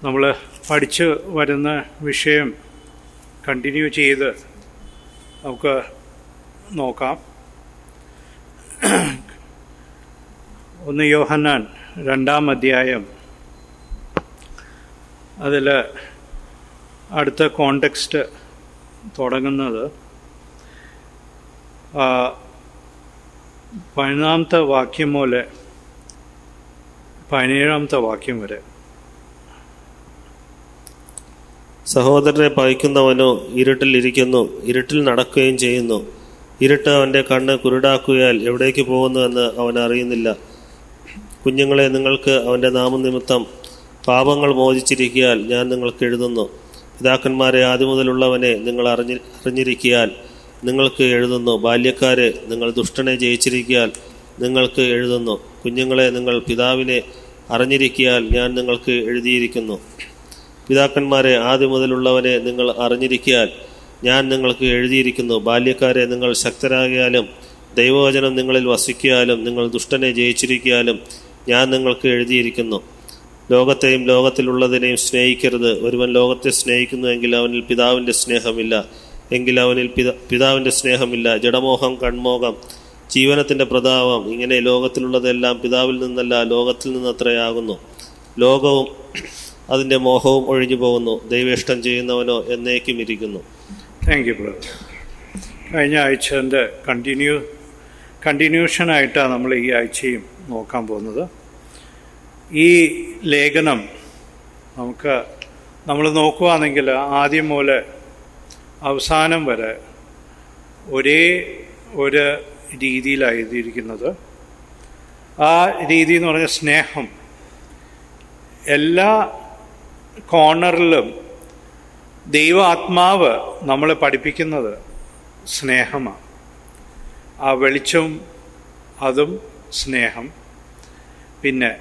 നമ്മൾ പഠിച്ചു വരുന്ന വിഷയം കണ്ടിന്യൂ ചെയ്ത് നമുക്ക് നോക്കാം. 1 യോഹന്നാൻ 2-ാം അധ്യായം, അതിൽ അടുത്ത കോണ്ടെക്സ്റ്റ് തുടങ്ങുന്നത് 11-ാമത്തെ വാക്യം മുതൽ 17-ാമത്തെ വാക്യം വരെ. സഹോദരനെ പകയ്ക്കുന്നവനോ ഇരുട്ടിൽ ഇരിക്കുന്നു, ഇരുട്ടിൽ നടക്കുകയും ചെയ്യുന്നു. ഇരുട്ട് അവൻ്റെ കണ്ണ് കുരുടാക്കുകയാൽ എവിടേക്ക് പോകുന്നുവെന്ന് അവൻ അറിയുന്നില്ല. കുഞ്ഞുങ്ങളെ, നിങ്ങൾക്ക് അവൻ്റെ നാമനിമിത്തം പാപങ്ങൾ മോചിച്ചിരിക്കിയാൽ ഞാൻ നിങ്ങൾക്ക് എഴുതുന്നു. പിതാക്കന്മാരെ ആദ്യമുതലുള്ളവനെ നിങ്ങൾ അറിഞ്ഞിരിക്കിയാൽ നിങ്ങൾക്ക് എഴുതുന്നു. ബാല്യക്കാരെ, നിങ്ങൾ ദുഷ്ടനെ ജയിച്ചിരിക്കിയാൽ നിങ്ങൾക്ക് എഴുതുന്നു. കുഞ്ഞുങ്ങളെ, നിങ്ങൾ പിതാവിനെ അറിഞ്ഞിരിക്കിയാൽ ഞാൻ നിങ്ങൾക്ക് എഴുതിയിരിക്കുന്നു. പിതാക്കന്മാരെ ആദ്യമുതലുള്ളവനെ നിങ്ങൾ അറിഞ്ഞിരിക്കിയാൽ ഞാൻ നിങ്ങൾക്ക് എഴുതിയിരിക്കുന്നു. ബാല്യക്കാരെ, നിങ്ങൾ ശക്തരാകിയാലും ദൈവവചനം നിങ്ങളിൽ വസിക്കാലും നിങ്ങൾ ദുഷ്ടനെ ജയിച്ചിരിക്കാലും ഞാൻ നിങ്ങൾക്ക് എഴുതിയിരിക്കുന്നു. ലോകത്തെയും ലോകത്തിലുള്ളതിനെയും സ്നേഹിക്കരുത്. ഒരുവൻ ലോകത്തെ സ്നേഹിക്കുന്നുവെങ്കിൽ അവനിൽ പിതാവിൻ്റെ സ്നേഹമില്ല. എങ്കിൽ അവനിൽ പിതാവിൻ്റെ സ്നേഹമില്ല. ജഡമോഹം, കൺമോഹം, ജീവനത്തിൻ്റെ പ്രതാപം, ഇങ്ങനെ ലോകത്തിലുള്ളതെല്ലാം പിതാവിൽ നിന്നല്ല, ലോകത്തിൽ നിന്നത്രയാകുന്നു. ലോകവും അതിൻ്റെ മോഹവും ഒഴിഞ്ഞു പോകുന്നു. ദൈവേഷ്ടം ചെയ്യുന്നവനോ എന്നേക്കും ഇരിക്കുന്നു. Thank you brother. കഴിഞ്ഞ ആഴ്ചൻ്റെ കണ്ടിന്യൂഷനായിട്ടാണ് നമ്മൾ ഈ ആഴ്ചയും നോക്കാൻ പോകുന്നത്. ഈ ലേഖനം നമ്മൾ നോക്കുകയാണെങ്കിൽ ആദ്യം മുതൽ അവസാനം വരെ ഒരേ ഒരു രീതിയിലാണ് എഴുതിയിരിക്കുന്നത്. ആ രീതി എന്ന് പറഞ്ഞാൽ സ്നേഹം. എല്ലാ കോർണറിലും ദൈവ ആത്മാവ് നമ്മളെ പഠിപ്പിക്കുന്നത് സ്നേഹമാണ്. ആ വെളിച്ചം, അതും സ്നേഹം. പിന്നെ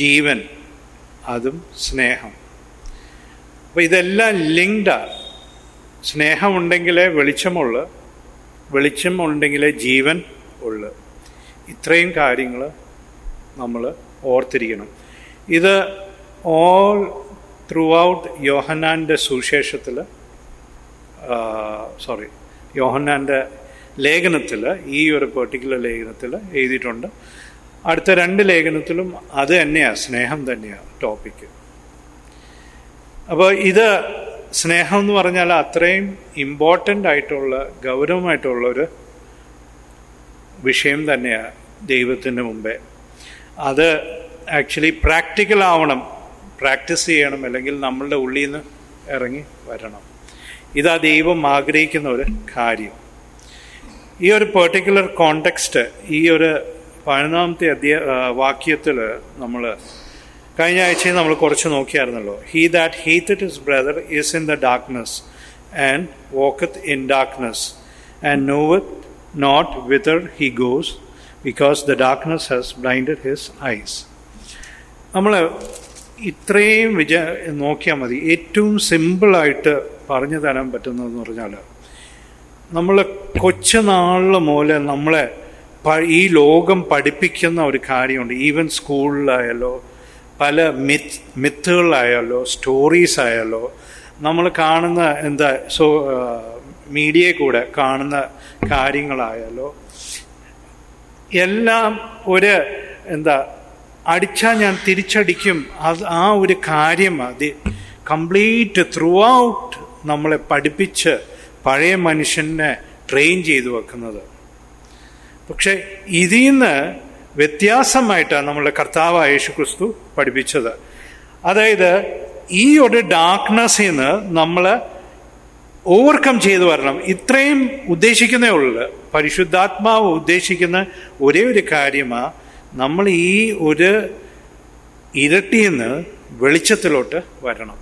ജീവൻ, അതും സ്നേഹം. അപ്പോൾ ഇതെല്ലാം ലിങ്ക്ഡാണ്. സ്നേഹമുണ്ടെങ്കിലേ വെളിച്ചമുള്ളൂ, വെളിച്ചം ഉണ്ടെങ്കിലേ ജീവൻ ഉള്ളു. ഇത്രയും കാര്യങ്ങൾ നമ്മൾ ഓർത്തിരിക്കണം. ഇത് ഓൾ ത്രൂ ഔട്ട് യോഹന്നാൻ്റെ സുവിശേഷത്തിൽ, യോഹന്നാൻ്റെ ലേഖനത്തിൽ, ഈ ഒരു പെർട്ടിക്കുലർ ലേഖനത്തിൽ എഴുതിയിട്ടുണ്ട്. അടുത്ത 2 ലേഖനത്തിലും അത് തന്നെയാണ്, സ്നേഹം തന്നെയാണ് ടോപ്പിക്ക്. അപ്പോൾ ഇത് സ്നേഹം എന്ന് പറഞ്ഞാൽ അത്രയും ഇമ്പോർട്ടൻ്റ് ആയിട്ടുള്ള, ഗൗരവമായിട്ടുള്ളൊരു വിഷയം തന്നെയാണ് ദൈവത്തിന് മുമ്പേ. അത് ആക്ച്വലി പ്രാക്ടിക്കൽ ആവണം, പ്രാക്ടീസ് ചെയ്യണം, അല്ലെങ്കിൽ നമ്മളുടെ ഉള്ളിൽ നിന്ന് ഇറങ്ങി വരണം. ഇതാ ദൈവം ആഗ്രഹിക്കുന്ന ഒരു കാര്യം. ഈ ഒരു പെർട്ടിക്കുലർ കോണ്ടെക്സ്റ്റ്, ഈ ഒരു 11-ാമത്തെ വാക്യത്തിൽ നമ്മൾ കഴിഞ്ഞ ആഴ്ചയിൽ നമ്മൾ കുറച്ച് നോക്കിയായിരുന്നല്ലോ. He that hated his brother is in the darkness and walketh in darkness and knoweth not whither he goes because the darkness has blinded his eyes. നമ്മൾ ഇത്രയും നോക്കിയാൽ മതി. ഏറ്റവും സിമ്പിളായിട്ട് പറഞ്ഞു തരാൻ പറ്റുന്നതെന്ന് പറഞ്ഞാൽ, നമ്മൾ കൊച്ചുനാളിൽ മൂലം നമ്മളെ ഈ ലോകം പഠിപ്പിക്കുന്ന ഒരു കാര്യമുണ്ട്. ഈവൻ സ്കൂളിലായാലോ, പല മിത്തുകളായാലോ, സ്റ്റോറീസ് ആയാലോ, നമ്മൾ കാണുന്ന മീഡിയയിൽ കൂടെ കാണുന്ന കാര്യങ്ങളായാലോ, എല്ലാം ഒരു അടിച്ചാൽ ഞാൻ തിരിച്ചടിക്കും, ആ ഒരു കാര്യം അത് കംപ്ലീറ്റ് ത്രൂ ഔട്ട് നമ്മളെ പഠിപ്പിച്ച് പഴയ മനുഷ്യനെ ട്രെയിൻ ചെയ്തു വെക്കുന്നത്. പക്ഷെ ഇതിൽ നിന്ന് വ്യത്യാസമായിട്ടാണ് നമ്മളുടെ കർത്താവായ യേശുക്രിസ്തു പഠിപ്പിച്ചത്. അതായത് ഈ ഒരു ഡാർക്ക്നെസ്സിൽ നിന്ന് നമ്മൾ ഓവർകം ചെയ്തു വരണം. ഇത്രയും ഉദ്ദേശിക്കുന്നേ ഉള്ളൂ. പരിശുദ്ധാത്മാവ് ഉദ്ദേശിക്കുന്ന ഒരേ ഒരു കാര്യമാണ്, നമ്മൾ ഈ ഒരു ഇരട്ടിയിൽ നിന്ന് വെളിച്ചത്തിലോട്ട് വരണം.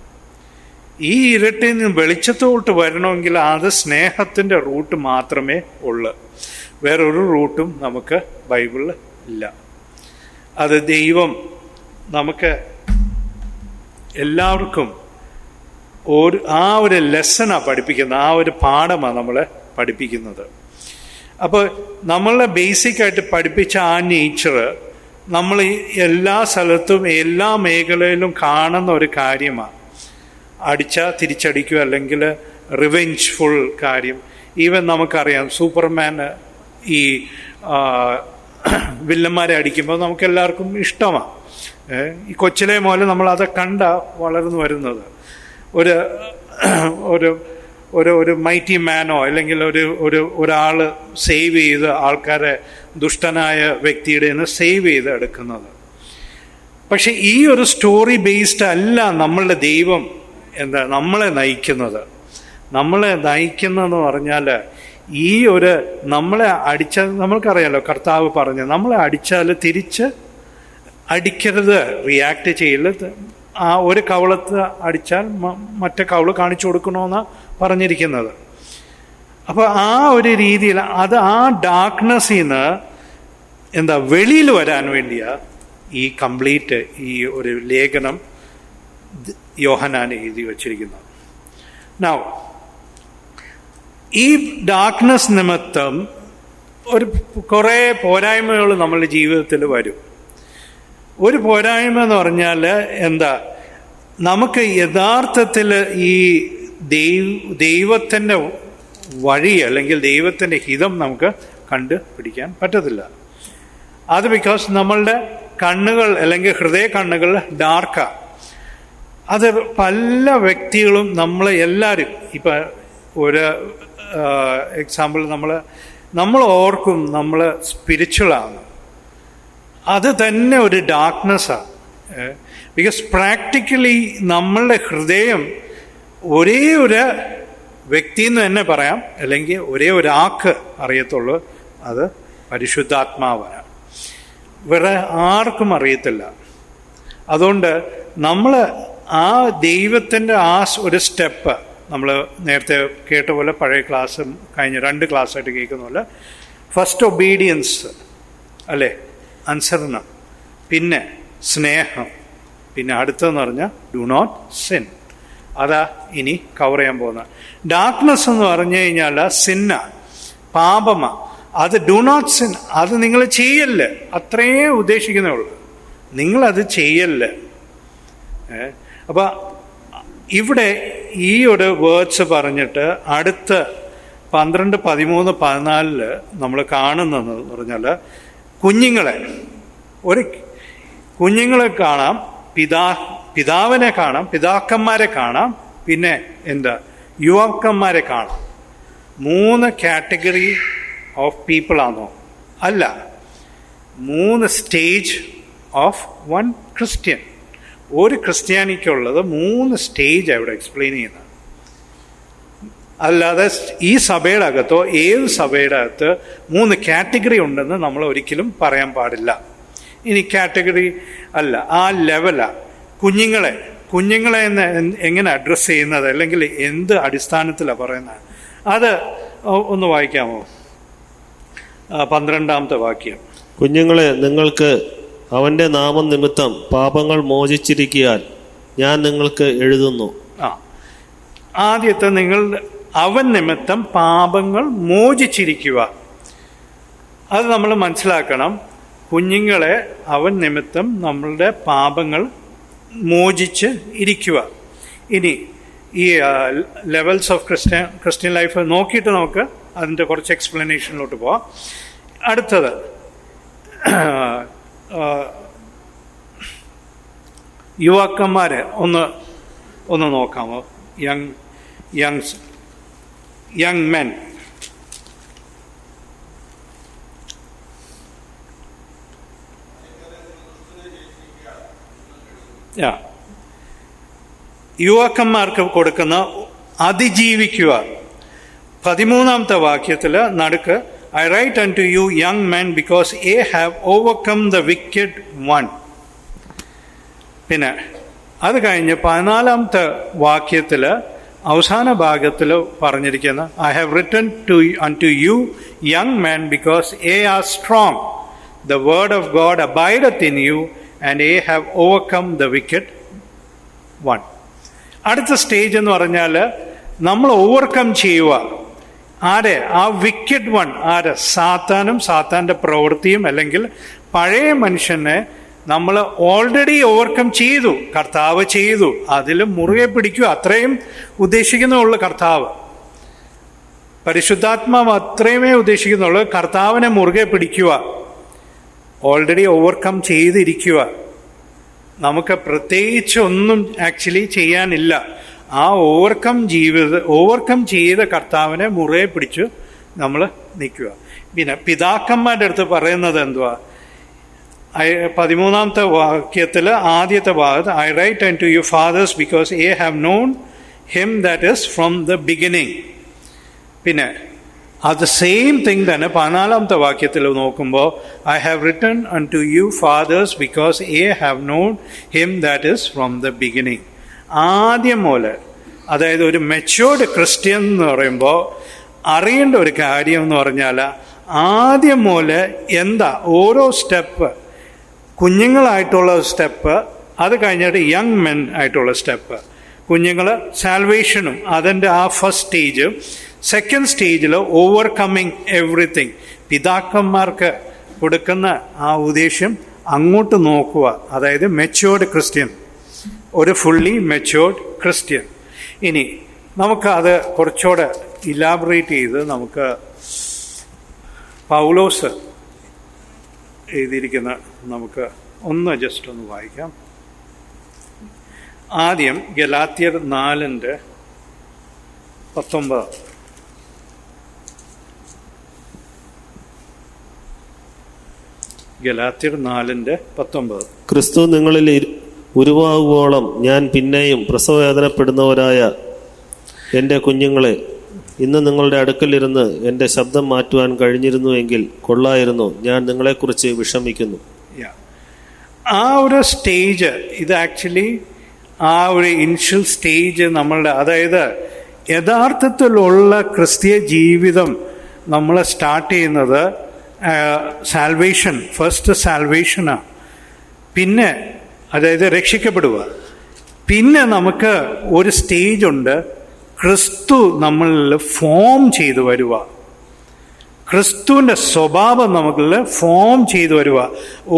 ഈ ഇരട്ടിയിൽ നിന്ന് വെളിച്ചത്തോട്ട് വരണമെങ്കിൽ അത് സ്നേഹത്തിൻ്റെ റൂട്ട് മാത്രമേ ഉള്ളൂ. വേറൊരു റൂട്ടും നമുക്ക് ബൈബിളിൽ ഇല്ല. അത് ദൈവം നമുക്ക് എല്ലാവർക്കും ആ ഒരു ലെസനാണ് പഠിപ്പിക്കുന്നത്, ആ ഒരു പാഠമാണ് നമ്മളെ പഠിപ്പിക്കുന്നത്. അപ്പോൾ നമ്മളെ ബേസിക്കായിട്ട് പഠിപ്പിച്ച ആ നേച്ചർ നമ്മൾ എല്ലാ സ്ഥലത്തും എല്ലാ മേഖലയിലും കാണുന്ന ഒരു കാര്യമാണ്. അടിച്ചാൽ തിരിച്ചടിക്കുക, അല്ലെങ്കിൽ റിവെഞ്ച്ഫുൾ കാര്യം. ഈവൻ നമുക്കറിയാം സൂപ്പർമാൻ ഈ വില്ലന്മാരെ അടിക്കുമ്പോൾ നമുക്കെല്ലാവർക്കും ഇഷ്ടമാണ്. ഈ കൊച്ചിലെ മുതൽ നമ്മളത് കണ്ട വളർന്നു വരുന്നത്. ഒരു ഒരു ഒരു ഒരു മൈറ്റി മാനോ അല്ലെങ്കിൽ ഒരാൾ സേവ് ചെയ്ത് ആൾക്കാരെ ദുഷ്ടനായ വ്യക്തിയുടെ നിന്ന് സേവ് ചെയ്ത് എടുക്കുന്നത്. പക്ഷെ ഈ ഒരു സ്റ്റോറി ബേസ്ഡ് അല്ല നമ്മളുടെ ദൈവം നമ്മളെ നയിക്കുന്നത്. നമ്മളെ നയിക്കുന്നതെന്ന് പറഞ്ഞാൽ ഈ ഒരു നമ്മളെ അടിച്ചാൽ, നമ്മൾക്കറിയാലോ കർത്താവ് പറഞ്ഞ് നമ്മളെ അടിച്ചാൽ തിരിച്ച് അടിക്കരുത്, റിയാക്ട് ചെയ്യരുത്. ആ ഒരു കവളത്ത് അടിച്ചാൽ മറ്റേ കവള് കാണിച്ചു കൊടുക്കണമെന്നാണ് പറഞ്ഞിരിക്കുന്നത്. അപ്പോൾ ആ ഒരു രീതിയിൽ ആ ഡാർക്ക്നെസ്സിൽ നിന്ന് വെളിയിൽ വരാൻ വേണ്ടിയാണ് ഈ കംപ്ലീറ്റ് ഈ ഒരു ലേഖനം യോഹന്നാൻ എഴുതി വച്ചിരിക്കുന്നത്. നൗ ഈ ഡാർക്ക്നെസ് നിമിത്തം കുറേ പോരായ്മകൾ നമ്മളുടെ ജീവിതത്തിൽ വരും. ഒരു പോരായ്മ എന്ന് പറഞ്ഞാൽ നമുക്ക് യഥാർത്ഥത്തിൽ ഈ ദൈവത്തിൻ്റെ വഴി അല്ലെങ്കിൽ ദൈവത്തിൻ്റെ ഹിതം നമുക്ക് കണ്ടുപിടിക്കാൻ പറ്റത്തില്ല. അത് ബിക്കോസ് നമ്മളുടെ കണ്ണുകൾ അല്ലെങ്കിൽ ഹൃദയ കണ്ണുകൾ ഡാർക്കാണ്. അത് പല വ്യക്തികളും എല്ലാവരും ഇപ്പം ഒരു എക്സാമ്പിൾ നമ്മൾ ഓർക്കും നമ്മൾ സ്പിരിച്വലാണ്. അത് തന്നെ ഒരു ഡാർക്ക്നെസ്സാണ്. ബിക്കോസ് പ്രാക്ടിക്കലി നമ്മളുടെ ഹൃദയം ഒരേ ഒരു വ്യക്തി എന്ന് തന്നെ പറയാം, അല്ലെങ്കിൽ ഒരേ ഒരാൾക്ക് അറിയത്തുള്ളൂ, അത് പരിശുദ്ധാത്മാവാണ്. വേറെ ആർക്കും അറിയത്തില്ല. അതുകൊണ്ട് നമ്മൾ ആ ദൈവത്തിൻ്റെ ആ ഒരു സ്റ്റെപ്പ് നമ്മൾ നേരത്തെ കേട്ട പോലെ പഴയ ക്ലാസ്സും കഴിഞ്ഞ 2 ക്ലാസ്സായിട്ട് കേൾക്കുന്ന പോലെ ഫസ്റ്റ് ഒബീഡിയൻസ് അല്ലേ, അനുസരണം, പിന്നെ സ്നേഹം, പിന്നെ അടുത്തതെന്ന് പറഞ്ഞാൽ ഡു നോട്ട് സിൻ. അതാ ഇനി കവർ ചെയ്യാൻ പോകുന്നത്. ഡാർക്ക്നെസ് എന്ന് പറഞ്ഞു കഴിഞ്ഞാൽ സിന്ന, പാപമാ. അത് ഡു നോട്ട് സിൻ, അത് നിങ്ങൾ ചെയ്യല്ലേ, അത്രയേ ഉദ്ദേശിക്കുന്നേ ഉള്ളൂ. നിങ്ങളത് ചെയ്യല്ലേ. അപ്പം ഇവിടെ ഈ ഒരു വേർഡ്സ് പറഞ്ഞിട്ട് അടുത്ത 12, 13, 14 നമ്മൾ കാണുന്നതെന്ന് പറഞ്ഞാൽ കുഞ്ഞുങ്ങളെ കാണാം, പിതാവിനെ കാണാം, പിതാക്കന്മാരെ കാണാം, പിന്നെ യുവാക്കന്മാരെ കാണാം. 3 കാറ്റഗറി ഓഫ് പീപ്പിൾ ആണോ? അല്ല, 3 സ്റ്റേജ് ഓഫ് 1 ക്രിസ്ത്യൻ. ഒരു ക്രിസ്ത്യാനിക്കുള്ളത് 3 സ്റ്റേജ് അവിടെ എക്സ്പ്ലെയിൻ ചെയ്യുന്നത്. അല്ലാതെ ഈ സഭയുടെ അകത്തോ ഏത് സഭയുടെ അകത്ത് 3 കാറ്റഗറി ഉണ്ടെന്ന് നമ്മൾ ഒരിക്കലും പറയാൻ പാടില്ല. ഇനി കാറ്റഗറി അല്ല, ആ ലെവലാണ്. കുഞ്ഞുങ്ങളെ എങ്ങനെ അഡ്രസ്സ് ചെയ്യുന്നത്, അല്ലെങ്കിൽ എന്ത് അടിസ്ഥാനത്തിലാണ് പറയുന്നത്, അത് ഒന്ന് വായിക്കാമോ? 12ാമത്തെ വാക്യം. കുഞ്ഞുങ്ങളെ, നിങ്ങൾക്ക് അവന്റെ നാമം നിമിത്തം പാപങ്ങൾ മോചിച്ചിരിക്കാൻ ഞാൻ നിങ്ങൾക്ക് എഴുതുന്നു. ആദ്യത്തെ അവൻ നിമിത്തം പാപങ്ങൾ മോചിച്ചിരിക്കുക. അത് നമ്മൾ മനസ്സിലാക്കണം. കുഞ്ഞുങ്ങളെ, അവൻ നിമിത്തം നമ്മളുടെ പാപങ്ങൾ മോചിച്ച് ഇരിക്കുക. ഇനി ഈ ലെവൽസ് ഓഫ് ക്രിസ്ത്യൻ ലൈഫ് നോക്കിയിട്ട് നമുക്ക് അതിൻ്റെ കുറച്ച് എക്സ്പ്ലനേഷനിലോട്ട് പോവാം. അടുത്തത് യുവാക്കന്മാരെ ഒന്ന് നോക്കാമോ? Young men. യുവാക്കന്മാർക്ക് കൊടുക്കുന്ന അതിജീവിക്കുക. 13ാമത്തെ വാക്യത്തിൽ നടുക്ക് I write unto you young men because ye have overcome the wicked one. പിന്നെ അത് കഴിഞ്ഞ് 14ാമത്തെ വാക്യത്തിൽ അവസാന ഭാഗത്തിൽ പറഞ്ഞിരിക്കുന്ന I have written unto you young men because ye are strong. The word of God abideth in you and ye have overcome the wicked one. അടുത്ത stage എന്ന് പറഞ്ഞാൽ നമ്മൾ ഓവർകം ചെയ്യുക. ആ വിക്കഡ് വൺ സാത്താനും സാത്താൻ്റെ പ്രവൃത്തിയും അല്ലെങ്കിൽ പഴയ മനുഷ്യനെ നമ്മൾ ഓൾറെഡി ഓവർകം ചെയ്തു, കർത്താവ് ചെയ്തു. അതിൽ മുറുകെ പിടിക്കുക, അത്രയും ഉദ്ദേശിക്കുന്നുള്ളൂ കർത്താവ്. പരിശുദ്ധാത്മാവ് അത്രയുമേ ഉദ്ദേശിക്കുന്നുള്ളൂ, കർത്താവിനെ മുറുകെ പിടിക്കുക, ഓൾറെഡി ഓവർകം ചെയ്തിരിക്കുക. നമുക്ക് പ്രത്യേകിച്ച് ഒന്നും ആക്ച്വലി ചെയ്യാനില്ല. ആ ഓവർകം ചെയ്ത കർത്താവിനെ മുറുകെ പിടിച്ചു നമ്മൾ നിൽക്കുക. പിന്നെ പിതാക്കന്മാരുടെ അടുത്ത് പറയുന്നത് എന്തുവാ? 13ാമത്തെ വാക്യത്തിൽ ആദ്യത്തെ ഭാഗത്ത്, I write unto you fathers because ye have known him that is from the beginning. പിന്നെ അത് സെയിം തിങ് തന്നെ 14ാമത്തെ വാക്യത്തിൽ നോക്കുമ്പോൾ, I have written unto you fathers because ye have known him that is from the beginning. ആദ്യം പോലെ, അതായത് ഒരു മെച്യൂർഡ് ക്രിസ്ത്യൻ എന്ന് പറയുമ്പോൾ അറിയേണ്ട ഒരു കാര്യം എന്ന് പറഞ്ഞാൽ, ആദ്യം പോലെ എന്താ ഓരോ സ്റ്റെപ്പ്, കുഞ്ഞുങ്ങളായിട്ടുള്ള സ്റ്റെപ്പ്, അത് കഴിഞ്ഞിട്ട് യങ് മെൻ ആയിട്ടുള്ള സ്റ്റെപ്പ്. കുഞ്ഞുങ്ങൾ സാൽവേഷനും അതിൻ്റെ ആ ഫസ്റ്റ് സ്റ്റേജ്. സെക്കൻഡ് സ്റ്റേജിൽ ഓവർകമ്മിങ് എവറിത്തിങ്. പിതാക്കന്മാർക്ക് കൊടുക്കുന്ന ആ ഉദ്ദേശം അങ്ങോട്ട് നോക്കുക, അതായത് മെച്യൂർഡ് ക്രിസ്ത്യൻ, ഒരു ഫുള്ളി മെച്യൂർഡ് ക്രിസ്ത്യൻ. ഇനി നമുക്ക് അത് കുറച്ചുകൂടെ ഇലാബറേറ്റ് ചെയ്ത് നമുക്ക് പൗലോസ് എഴുതിയിരിക്കുന്ന നമുക്ക് ജസ്റ്റ് ഒന്ന് വായിക്കാം. ആദ്യം ഗലാത്യർ 4:19. ഗലാത്യർ 4:19. ക്രിസ്തു നിങ്ങളിൽ ഉരുവാകുവോളം ഞാൻ പിന്നെയും പ്രസവവേദനപ്പെടുന്നവരായ എൻ്റെ കുഞ്ഞുങ്ങളെ, ഇന്ന് നിങ്ങളുടെ അടുക്കലിരുന്ന് എൻ്റെ ശബ്ദം മാറ്റുവാൻ കഴിഞ്ഞിരുന്നുവെങ്കിൽ കൊള്ളായിരുന്നു. ഞാൻ നിങ്ങളെക്കുറിച്ച് വിഷമിക്കുന്നു. ആ ഒരു സ്റ്റേജ്, ഇത് ആക്ച്വലി ആ ഒരു ഇനിഷ്യൽ സ്റ്റേജ് നമ്മളുടെ, അതായത് യഥാർത്ഥത്തിലുള്ള ക്രിസ്തീയ ജീവിതം നമ്മൾ സ്റ്റാർട്ട് ചെയ്യുന്നത് സാൽവേഷൻ, ഫസ്റ്റ് സാൽവേഷനാണ്. പിന്നെ അതായത് രക്ഷിക്കപ്പെടുക. പിന്നെ നമുക്ക് ഒരു സ്റ്റേജ് ഉണ്ട്, ക്രിസ്തു നമ്മളിൽ ഫോം ചെയ്തു വരുക, ക്രിസ്തുവിൻ്റെ സ്വഭാവം നമുക്കിൽ ഫോം ചെയ്തു വരുക.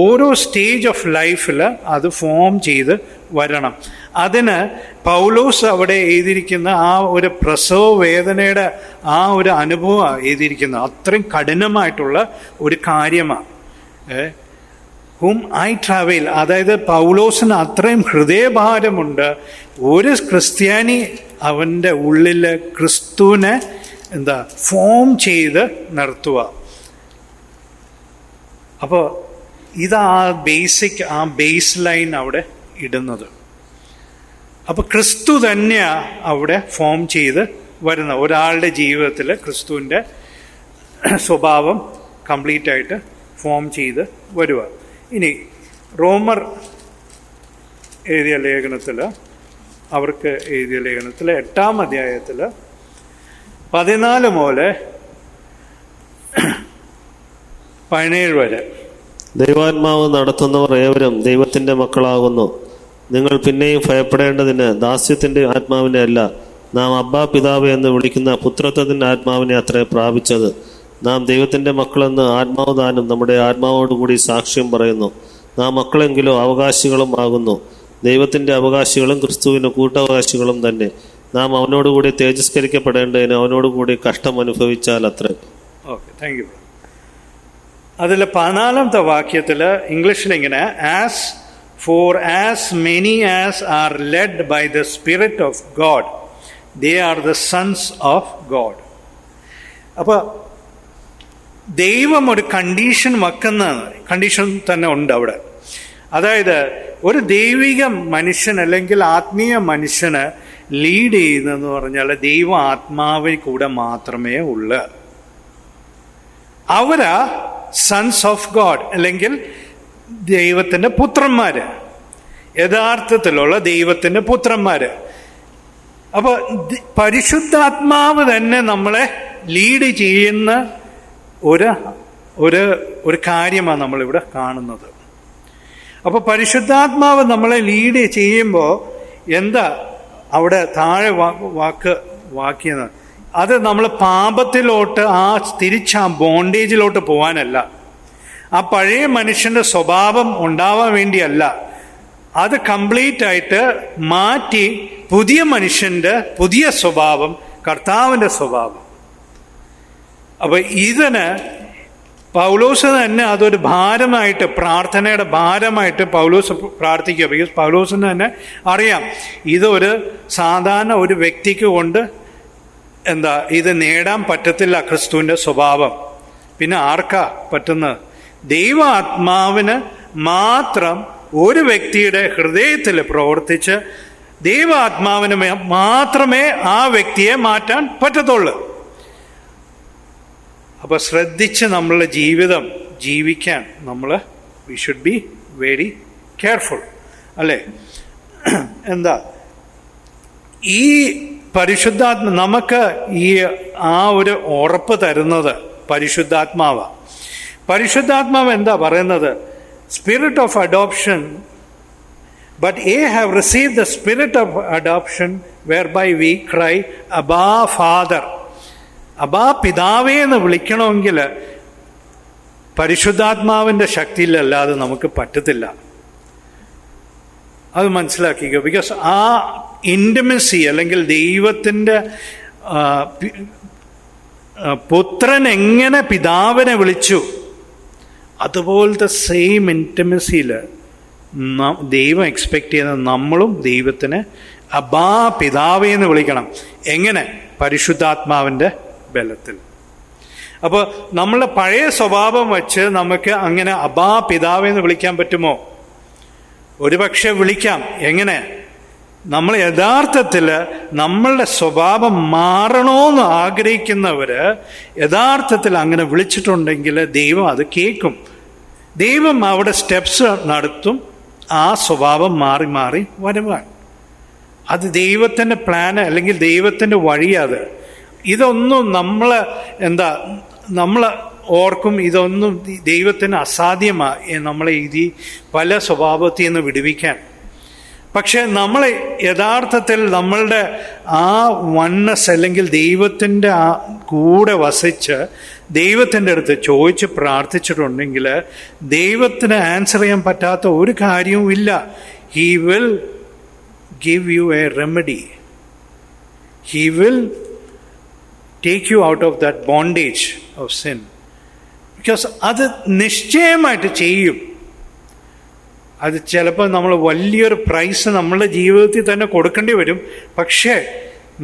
ഓരോ സ്റ്റേജ് ഓഫ് ലൈഫിൽ അത് ഫോം ചെയ്ത് വരണം. അതിന് പൗലോസ് അവിടെ എഴുതിയിരിക്കുന്ന ആ ഒരു പ്രസവ വേദനയുടെ ആ ഒരു അനുഭവമാണ് എഴുതിയിരിക്കുന്നത്. അത്രയും കഠിനമായിട്ടുള്ള ഒരു കാര്യമാണ്. ഹും ഐ ട്രാവൽ, അതായത് പൗലോസിന് അത്രയും ഹൃദയഭാരമുണ്ട്. ഒരു ക്രിസ്ത്യാനി അവൻ്റെ ഉള്ളിൽ ക്രിസ്തുവിനെ ഫോം ചെയ്ത് നിർത്തുക. അപ്പോൾ ഇതാ ആ ബേസ് ലൈൻ അവിടെ ഇടുന്നത്. അപ്പോൾ ക്രിസ്തു തന്നെയാണ് അവിടെ ഫോം ചെയ്ത് വരുന്ന ഒരാളുടെ ജീവിതത്തിൽ ക്രിസ്തുവിൻ്റെ സ്വഭാവം കംപ്ലീറ്റ് ആയിട്ട് ഫോം ചെയ്ത് വരിക. ഇനി റോമർ എഴുതിയ ലേഖനത്തിൽ, അവർക്ക് എഴുതിയ ലേഖനത്തിൽ 8ാം അധ്യായത്തിൽ 14 മുതൽ 17 വരെ, ദൈവാത്മാവ് നടത്തുന്നവർ ഏവരും ദൈവത്തിൻ്റെ മക്കളാകുന്നു. നിങ്ങൾ പിന്നെയും ഭയപ്പെടേണ്ടതിന് ദാസ്യത്തിൻ്റെ ആത്മാവിനെ അല്ല, നാം അബ്ബാ പിതാവ് എന്ന് വിളിക്കുന്ന പുത്രത്വത്തിൻ്റെ ആത്മാവിനെ അത്രേ പ്രാപിച്ചത്. നാം ദൈവത്തിൻ്റെ മക്കളെന്ന് ആത്മാവ് താനും നമ്മുടെ ആത്മാവോടുകൂടി സാക്ഷ്യം പറയുന്നു. നാം മക്കളെങ്കിലോ അവകാശികളും ആകുന്നു, ദൈവത്തിൻ്റെ അവകാശികളും ക്രിസ്തുവിന് കൂട്ടവകാശികളും തന്നെ. നാം അവനോടുകൂടി തേജസ്കരിക്കപ്പെടേണ്ടതിന് അവനോടുകൂടി കഷ്ടം അനുഭവിച്ചാൽ അത്രേ. Okay, thank you. അതിൽ 14ാമത്തെ വാക്യത്തിൽ ഇംഗ്ലീഷിലിങ്ങനെ, as many as are led by the Spirit of God, they are the sons of God. അപ്പോൾ ദൈവം ഒരു കണ്ടീഷൻ കണ്ടീഷൻ തന്നെ ഉണ്ട് അവിടെ. അതായത് ഒരു ദൈവിക മനുഷ്യൻ അല്ലെങ്കിൽ ആത്മീയ മനുഷ്യന് ലീഡ് ചെയ്യുന്നതെന്ന് പറഞ്ഞാൽ ദൈവ ആത്മാവിൽ കൂടെ മാത്രമേ ഉള്ളൂ. അവരാ സൺസ് ഓഫ് ഗോഡ്, അല്ലെങ്കിൽ ദൈവത്തിൻ്റെ പുത്രന്മാര്, യഥാർത്ഥത്തിലുള്ള ദൈവത്തിൻ്റെ പുത്രന്മാര്. അപ്പൊ പരിശുദ്ധാത്മാവ് തന്നെ നമ്മളെ ലീഡ് ചെയ്യുന്ന ഒരു കാര്യമാണ് നമ്മളിവിടെ കാണുന്നത്. അപ്പൊ പരിശുദ്ധാത്മാവ് നമ്മളെ ലീഡ് ചെയ്യുമ്പോൾ എന്താ അവിടെ താഴെ വാക്കിയെന്ന്, അത് നമ്മൾ പാപത്തിലോട്ട് തിരിച്ച് ആ ബോണ്ടേജിലോട്ട് പോകാനല്ല, ആ പഴയ മനുഷ്യൻ്റെ സ്വഭാവം ഉണ്ടാവാൻ വേണ്ടിയല്ല, അത് കംപ്ലീറ്റ് ആയിട്ട് മാറ്റി പുതിയ മനുഷ്യൻ്റെ പുതിയ സ്വഭാവം, കർത്താവിൻ്റെ സ്വഭാവം. അപ്പൊ ഇതിന് പൗലോസ് തന്നെ അതൊരു ഭാരമായിട്ട്, പ്രാർത്ഥനയുടെ ഭാരമായിട്ട് പൗലോസ് പ്രാർത്ഥിക്കുക. ബിക്കോസ് പൗലോസിന് തന്നെ അറിയാം ഇതൊരു സാധാരണ ഒരു വ്യക്തിക്ക് കൊണ്ട് ഇത് നേടാൻ പറ്റത്തില്ല, ക്രിസ്തുവിൻ്റെ സ്വഭാവം. പിന്നെ ആർക്കാ പറ്റുന്നത്? ദൈവാത്മാവിന് മാത്രം ഒരു വ്യക്തിയുടെ ഹൃദയത്തിൽ പ്രവർത്തിച്ച് ദൈവാത്മാവിന് മാത്രമേ ആ വ്യക്തിയെ മാറ്റാൻ പറ്റത്തുള്ളൂ. അപ്പൊ ശ്രദ്ധിച്ച് നമ്മളുടെ ജീവിതം ജീവിക്കാൻ we should be very careful, അല്ലേ? ഈ പരിശുദ്ധാത്മ നമുക്ക് ആ ഒരു ഉറപ്പ് തരുന്നത് പരിശുദ്ധാത്മാവാണ്. പരിശുദ്ധാത്മാവ് എന്താ പറയുന്നത്? Spirit of adoption, but ye have received the spirit of adoption whereby we cry Abba father. അബാ പിതാവേ എന്ന് വിളിക്കണമെങ്കിൽ പരിശുദ്ധാത്മാവിൻ്റെ ശക്തിയിലല്ലാതെ നമുക്ക് പറ്റത്തില്ല. അത് മനസ്സിലാക്കിക്കോ. ബിക്കോസ് ആ ഇൻറ്റിമസി, അല്ലെങ്കിൽ ദൈവത്തിൻ്റെ പുത്രൻ എങ്ങനെ പിതാവിനെ വിളിച്ചു, അതുപോലത്തെ സെയിം ഇൻറ്റിമസിയിൽ ദൈവം എക്സ്പെക്റ്റ് ചെയ്യുന്നത് നമ്മളും ദൈവത്തിന് അബാ പിതാവേ എന്ന് വിളിക്കണം. എങ്ങനെ? പരിശുദ്ധാത്മാവിൻ്റെ ബലത്തിൽ. അപ്പോൾ നമ്മളുടെ പഴയ സ്വഭാവം വെച്ച് നമുക്ക് അങ്ങനെ അബാ പിതാവേ എന്ന് വിളിക്കാൻ പറ്റുമോ? ഒരുപക്ഷെ വിളിക്കാം. എങ്ങനെ? നമ്മൾ യഥാർത്ഥത്തിൽ നമ്മളുടെ സ്വഭാവം മാറണമെന്ന് ആഗ്രഹിക്കുന്നവര് യഥാർത്ഥത്തിൽ അങ്ങനെ വിളിച്ചിട്ടുണ്ടെങ്കിൽ ദൈവം അത് കേൾക്കും. ദൈവം അവിടെ സ്റ്റെപ്സ് നടത്തും, ആ സ്വഭാവം മാറി മാറി വരുവാൻ. അത് ദൈവത്തിൻ്റെ പ്ലാന്, അല്ലെങ്കിൽ ദൈവത്തിൻ്റെ വഴിയത്. ഇതൊന്നും നമ്മൾ ഓർക്കും ഇതൊന്നും ദൈവത്തിന് അസാധ്യമാണ് നമ്മളെ പല സ്വഭാവത്തിൽ നിന്ന് വിടുവിക്കാൻ. പക്ഷെ നമ്മൾ യഥാർത്ഥത്തിൽ നമ്മളുടെ ആ വണ്ണസ്, അല്ലെങ്കിൽ ദൈവത്തിൻ്റെ ആ കൂടെ വസിച്ച് ദൈവത്തിൻ്റെ അടുത്ത് ചോദിച്ച് പ്രാർത്ഥിച്ചിട്ടുണ്ടെങ്കിൽ ദൈവത്തിന് ആൻസർ ചെയ്യാൻ പറ്റാത്ത ഒരു കാര്യവും ഇല്ല. He will give you a remedy. He will take you out of that bondage of sin. Because അത് നിശ്ചയമായിട്ട് ചെയ്യും. അത് ചിലപ്പോൾ നമ്മൾ വലിയൊരു പ്രൈസ് നമ്മളുടെ ജീവിതത്തിൽ തന്നെ കൊടുക്കേണ്ടി വരും. പക്ഷേ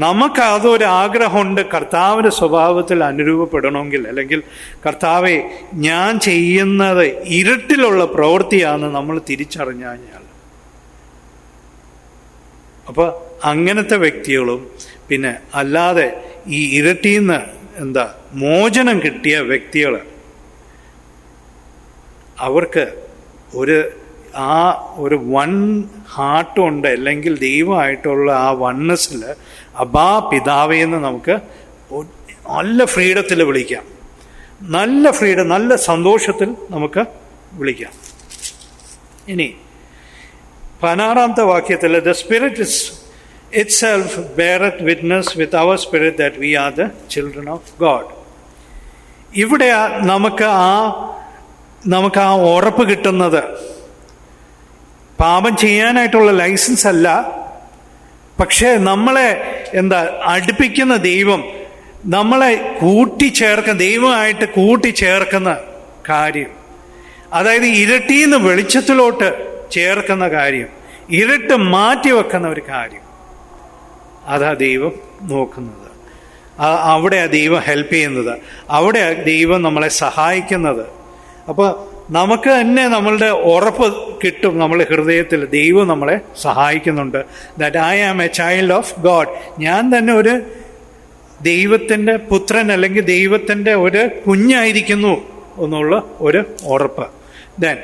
നമുക്ക് അതൊരു ആഗ്രഹമുണ്ട്, കർത്താവിൻ്റെ സ്വഭാവത്തിൽ അനുരൂപപ്പെടണമെങ്കിൽ, അല്ലെങ്കിൽ കർത്താവെ ഞാൻ ചെയ്യുന്നത് ഇരുട്ടിലുള്ള പ്രവൃത്തിയാണെന്ന് നമ്മൾ തിരിച്ചറിഞ്ഞു കഴിഞ്ഞാൽ, അപ്പോൾ അങ്ങനത്തെ വ്യക്തികളും, പിന്നെ അല്ലാതെ ഈ ഇരുട്ടിൽ നിന്ന് മോചനം കിട്ടിയ വ്യക്തികൾ, അവർക്ക് ഒരു വൺ ഹാർട്ടുണ്ട്, അല്ലെങ്കിൽ ദൈവമായിട്ടുള്ള ആ വണ്ണസിൽ അബാ പിതാവേ എന്ന് നമുക്ക് നല്ല ഫ്രീഡത്തിൽ വിളിക്കാം. നല്ല ഫ്രീഡം, നല്ല സന്തോഷത്തിൽ നമുക്ക് വിളിക്കാം. ഇനി 16ാമത്തെ വാക്യത്തിൽ the spirit itself beareth witness with our spirit that we are the children of God. ഇവിടെ നമുക്ക് ആ ഉറപ്പ് കിട്ടുന്നത് പാപം ചെയ്യാനായിട്ടുള്ള ലൈസൻസ് അല്ല, പക്ഷേ നമ്മളെ അടുപ്പിക്കുന്ന ദൈവം, നമ്മളെ ദൈവമായിട്ട് കൂട്ടിച്ചേർക്കുന്ന കാര്യം, അതായത് ഇരുട്ടീന്ന് വെളിച്ചത്തിലോട്ട് ചേർക്കുന്ന കാര്യം, ഇരുട്ട് മാറ്റിവെക്കുന്ന ഒരു കാര്യം, അതാ ദൈവം നോക്കുന്നത്. അവിടെയാ ദൈവം ഹെൽപ്പ് ചെയ്യുന്നത്, അവിടെയാ ദൈവം നമ്മളെ സഹായിക്കുന്നത്. അപ്പോൾ നമുക്ക് തന്നെ നമ്മളുടെ ഉറപ്പ് കിട്ടും, നമ്മളുടെ ഹൃദയത്തിൽ ദൈവം നമ്മളെ സഹായിക്കുന്നുണ്ട്. That I am a child of God. ഞാൻ തന്നെ ഒരു ദൈവത്തിൻ്റെ പുത്രൻ, അല്ലെങ്കിൽ ദൈവത്തിൻ്റെ ഒരു കുഞ്ഞായിരിക്കുന്നു എന്നുള്ള ഒരു ഉറപ്പ്. Then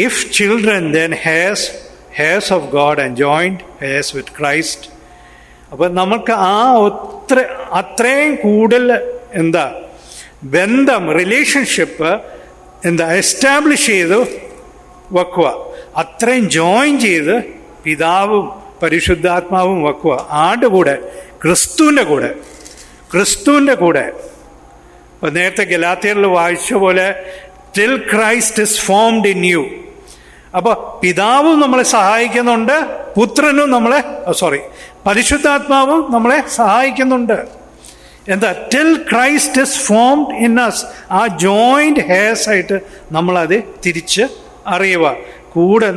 if children then hairs of God and joined hairs with Christ. അപ്പം നമുക്ക് അത്രയും കൂടുതൽ ബന്ധം, റിലേഷൻഷിപ്പ് എസ്റ്റാബ്ലിഷ് ചെയ്ത് വെക്കുക, അത്രയും ജോയിൻ ചെയ്ത് പിതാവും പരിശുദ്ധാത്മാവും വെക്കുക. ആരുടെ കൂടെ? ക്രിസ്തുവിൻ്റെ കൂടെ. ഇപ്പം നേരത്തെ ഗലാത്യരിൽ വായിച്ച പോലെ till Christ is formed in you. അപ്പോൾ പിതാവും നമ്മളെ സഹായിക്കുന്നുണ്ട്, പുത്രനും നമ്മളെ പരിശുദ്ധാത്മാവും നമ്മളെ സഹായിക്കുന്നുണ്ട്. എന്താ? Till Christ is formed in us. ആ ജോയിന്റ് ഹെയർസ് ആയിട്ട് നമ്മളത് തിരിച്ച് അറിയുക.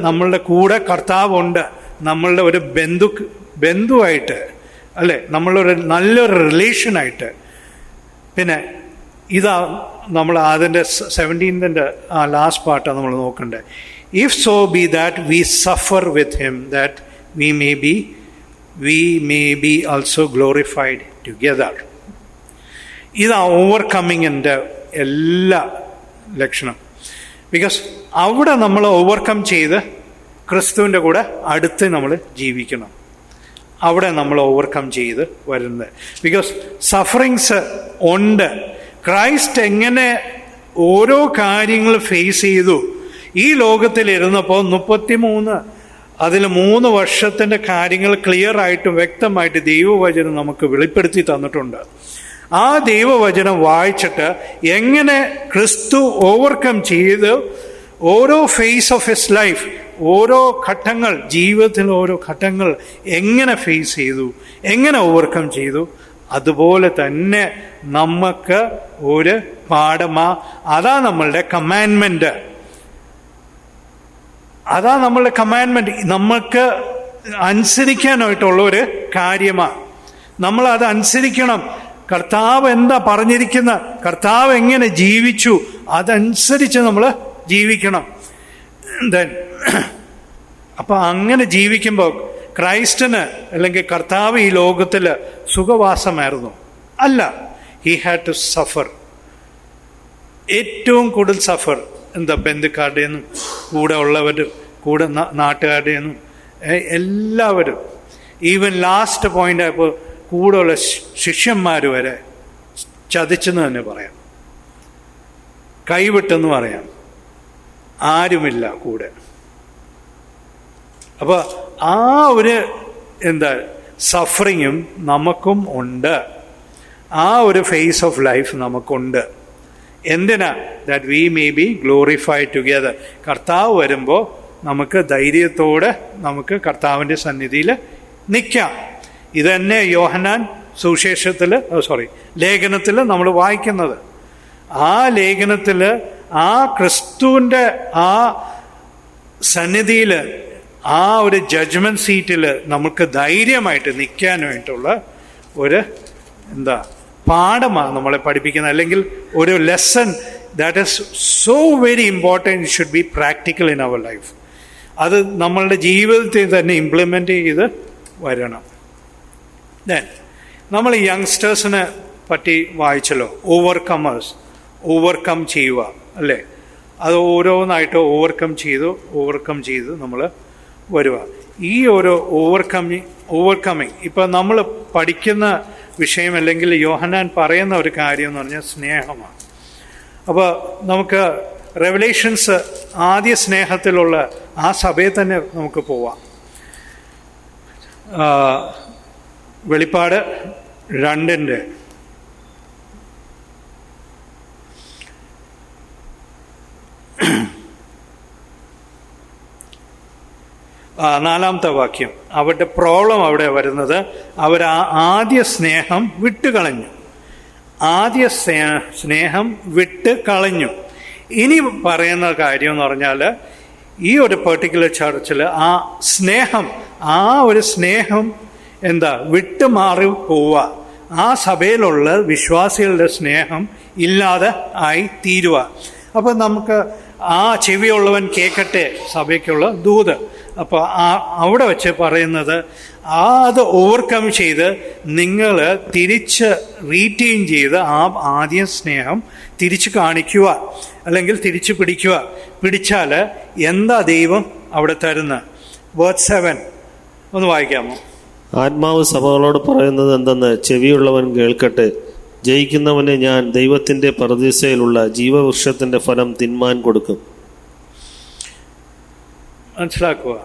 നമ്മളുടെ കൂടെ കർത്താവുണ്ട്, നമ്മളുടെ ഒരു ബന്ധുവായിട്ട്, അല്ലേ, നമ്മളൊരു നല്ലൊരു റിലേഷനായിട്ട്. പിന്നെ ഇതാ നമ്മൾ അതിൻ്റെ 17th ആ ലാസ്റ്റ് പാർട്ടാണ് നമ്മൾ നോക്കേണ്ടത്. If so be that we suffer with him, that we may be also glorified together. ഇതാ ഓവർകമ്മിങ്ങിൻ്റെ എല്ലാ ലക്ഷണം. ബിക്കോസ് അവിടെ നമ്മൾ ഓവർകം ചെയ്ത് ക്രിസ്തുവിൻ്റെ കൂടെ അടുത്ത് നമ്മൾ ജീവിക്കണം. അവിടെ നമ്മൾ ഓവർകം ചെയ്ത് വരുന്നത്. ബിക്കോസ് സഫറിങ്സ് ഉണ്ട്. ക്രൈസ്റ്റ് എങ്ങനെ ഓരോ കാര്യങ്ങൾ ഫേസ് ചെയ്തു ഈ ലോകത്തിലിരുന്നപ്പോൾ 3 വർഷത്തിൻ്റെ കാര്യങ്ങൾ ക്ലിയർ ആയിട്ടും വ്യക്തമായിട്ട് ദൈവവചനം നമുക്ക് വെളിപ്പെടുത്തി തന്നിട്ടുണ്ട്. ആ ദൈവവചനം വായിച്ചിട്ട് എങ്ങനെ ക്രിസ്തു ഓവർകം ചെയ്ത് ഓരോ ഫേസ് ഓഫ് ഹിസ് ലൈഫ്, ഓരോ ഘട്ടങ്ങൾ, ജീവിതത്തിൽ ഓരോ ഘട്ടങ്ങൾ എങ്ങനെ ഫേസ് ചെയ്തു, എങ്ങനെ ഓവർകം ചെയ്തു, അതുപോലെ തന്നെ നമുക്ക് ഒരു പാഠമാ. അതാ നമ്മളുടെ കമാൻഡ്മെന്റ്. നമ്മൾക്ക് അനുസരിക്കാനായിട്ടുള്ള ഒരു കാര്യമാണ്. നമ്മളത് അനുസരിക്കണം. കർത്താവ് എന്താ പറഞ്ഞിരിക്കുന്ന, കർത്താവ് എങ്ങനെ ജീവിച്ചു, അതനുസരിച്ച് നമ്മൾ ജീവിക്കണം. അപ്പം അങ്ങനെ ജീവിക്കുമ്പോൾ ക്രൈസ്റ്റിന് അല്ലെങ്കിൽ കർത്താവ് ഈ ലോകത്തിൽ സുഖവാസമായിരുന്നു? അല്ല. He had to suffer. ഏറ്റവും കൂടുതൽ സഫർ ബന്ധുക്കാരുടെയും കൂടെ ഉള്ളവരും കൂടെ നാട്ടുകാരുടെയും എല്ലാവരും, ഈവൻ ലാസ്റ്റ് പോയിന്റ് ആയപ്പോൾ കൂടെയുള്ള ശിഷ്യന്മാർ വരെ ചതിച്ചെന്ന് തന്നെ പറയാം, കൈവിട്ടെന്ന് പറയാം. ആരുമില്ല കൂടെ. അപ്പോൾ ആ ഒരു സഫറിങ്ങും നമുക്കും ഉണ്ട്. ആ ഒരു ഫേസ് ഓഫ് ലൈഫ് നമുക്കുണ്ട്. എന്തിനാ? That we may be glorified together. കർത്താവ് വരുമ്പോൾ നമുക്ക് ധൈര്യത്തോടെ നമുക്ക് കർത്താവിൻ്റെ സന്നിധിയിൽ നിൽക്കാം. ഇതന്നെ യോഹന്നാൻ ലേഖനത്തിൽ നമ്മൾ വായിക്കുന്നത്. ആ ലേഖനത്തിൽ ആ ക്രിസ്തുവിൻ്റെ ആ സന്നിധിയിൽ, ആ ഒരു ജഡ്ജ്മെന്റ് സീറ്റിൽ നമുക്ക് ധൈര്യമായിട്ട് നിൽക്കാനായിട്ടുള്ള ഒരു പാഠമാണ് നമ്മളെ പഠിപ്പിക്കുന്നത്. അല്ലെങ്കിൽ ഒരു lesson that is so very important. It should be practical in our life. അത് നമ്മളുടെ ജീവിതത്തിൽ തന്നെ ഇംപ്ലിമെൻ്റ് ചെയ്ത് വരണം. നമ്മൾ യങ്സ്റ്റേഴ്സിനെ പറ്റി വായിച്ചല്ലോ. ഓവർകം ചെയ്യുക, അല്ലേ? അത് ഓരോന്നായിട്ട് ഓവർകം ചെയ്ത് നമ്മൾ വരുക. ഈ ഒരു ഓവർകമ്മിങ് ഇപ്പം നമ്മൾ പഠിക്കുന്ന വിഷയം, അല്ലെങ്കിൽ യോഹന്നാൻ പറയുന്ന ഒരു കാര്യം എന്ന് പറഞ്ഞാൽ സ്നേഹമാണ്. അപ്പോൾ നമുക്ക് റെവലേഷൻസ് ആദ്യ സ്നേഹത്തിലുള്ള ആ സഭയിൽ തന്നെ നമുക്ക് പോവാം. വെളിപ്പാട് 2 4 വാക്യം. അവരുടെ പ്രോബ്ലം അവിടെ വരുന്നത്, അവർ ആദ്യ സ്നേഹം വിട്ടുകളഞ്ഞു. ഇനി പറയുന്ന കാര്യം എന്ന് പറഞ്ഞാൽ, ഈ ഒരു പെർട്ടിക്കുലർ ചർച്ചിൽ ആ ഒരു സ്നേഹം വിട്ടുമാറി പോവുക. ആ സഭയിലുള്ള വിശ്വാസികളുടെ സ്നേഹം ഇല്ലാതെ ആയി തീരുക. അപ്പം നമുക്ക് ആ ചെവിയുള്ളവൻ കേൾക്കട്ടെ, സഭയ്ക്കുള്ള ദൂത്. അപ്പോൾ അവിടെ വെച്ച് പറയുന്നത്, അത് ഓവർകം ചെയ്ത് നിങ്ങൾ തിരിച്ച് റീറ്റെയിൻ ചെയ്ത് ആ ആദ്യ സ്നേഹം തിരിച്ച് കാണിക്കുക, അല്ലെങ്കിൽ തിരിച്ച് പിടിച്ചാൽ എന്താ ദൈവം അവിടെ തരുന്നത്? വേർഡ് 7 ഒന്ന് വായിക്കാമോ? ആത്മാവ് സഭകളോട് പറയുന്നത് എന്തെന്ന് ചെവിയുള്ളവൻ കേൾക്കട്ടെ. ജയിക്കുന്നവന് ഞാൻ ദൈവത്തിന്റെ പറുദീസയിലുള്ള ജീവവൃക്ഷത്തിന്റെ ഫലം തിന്മാൻ കൊടുക്കും. മനസ്സിലാക്കുക.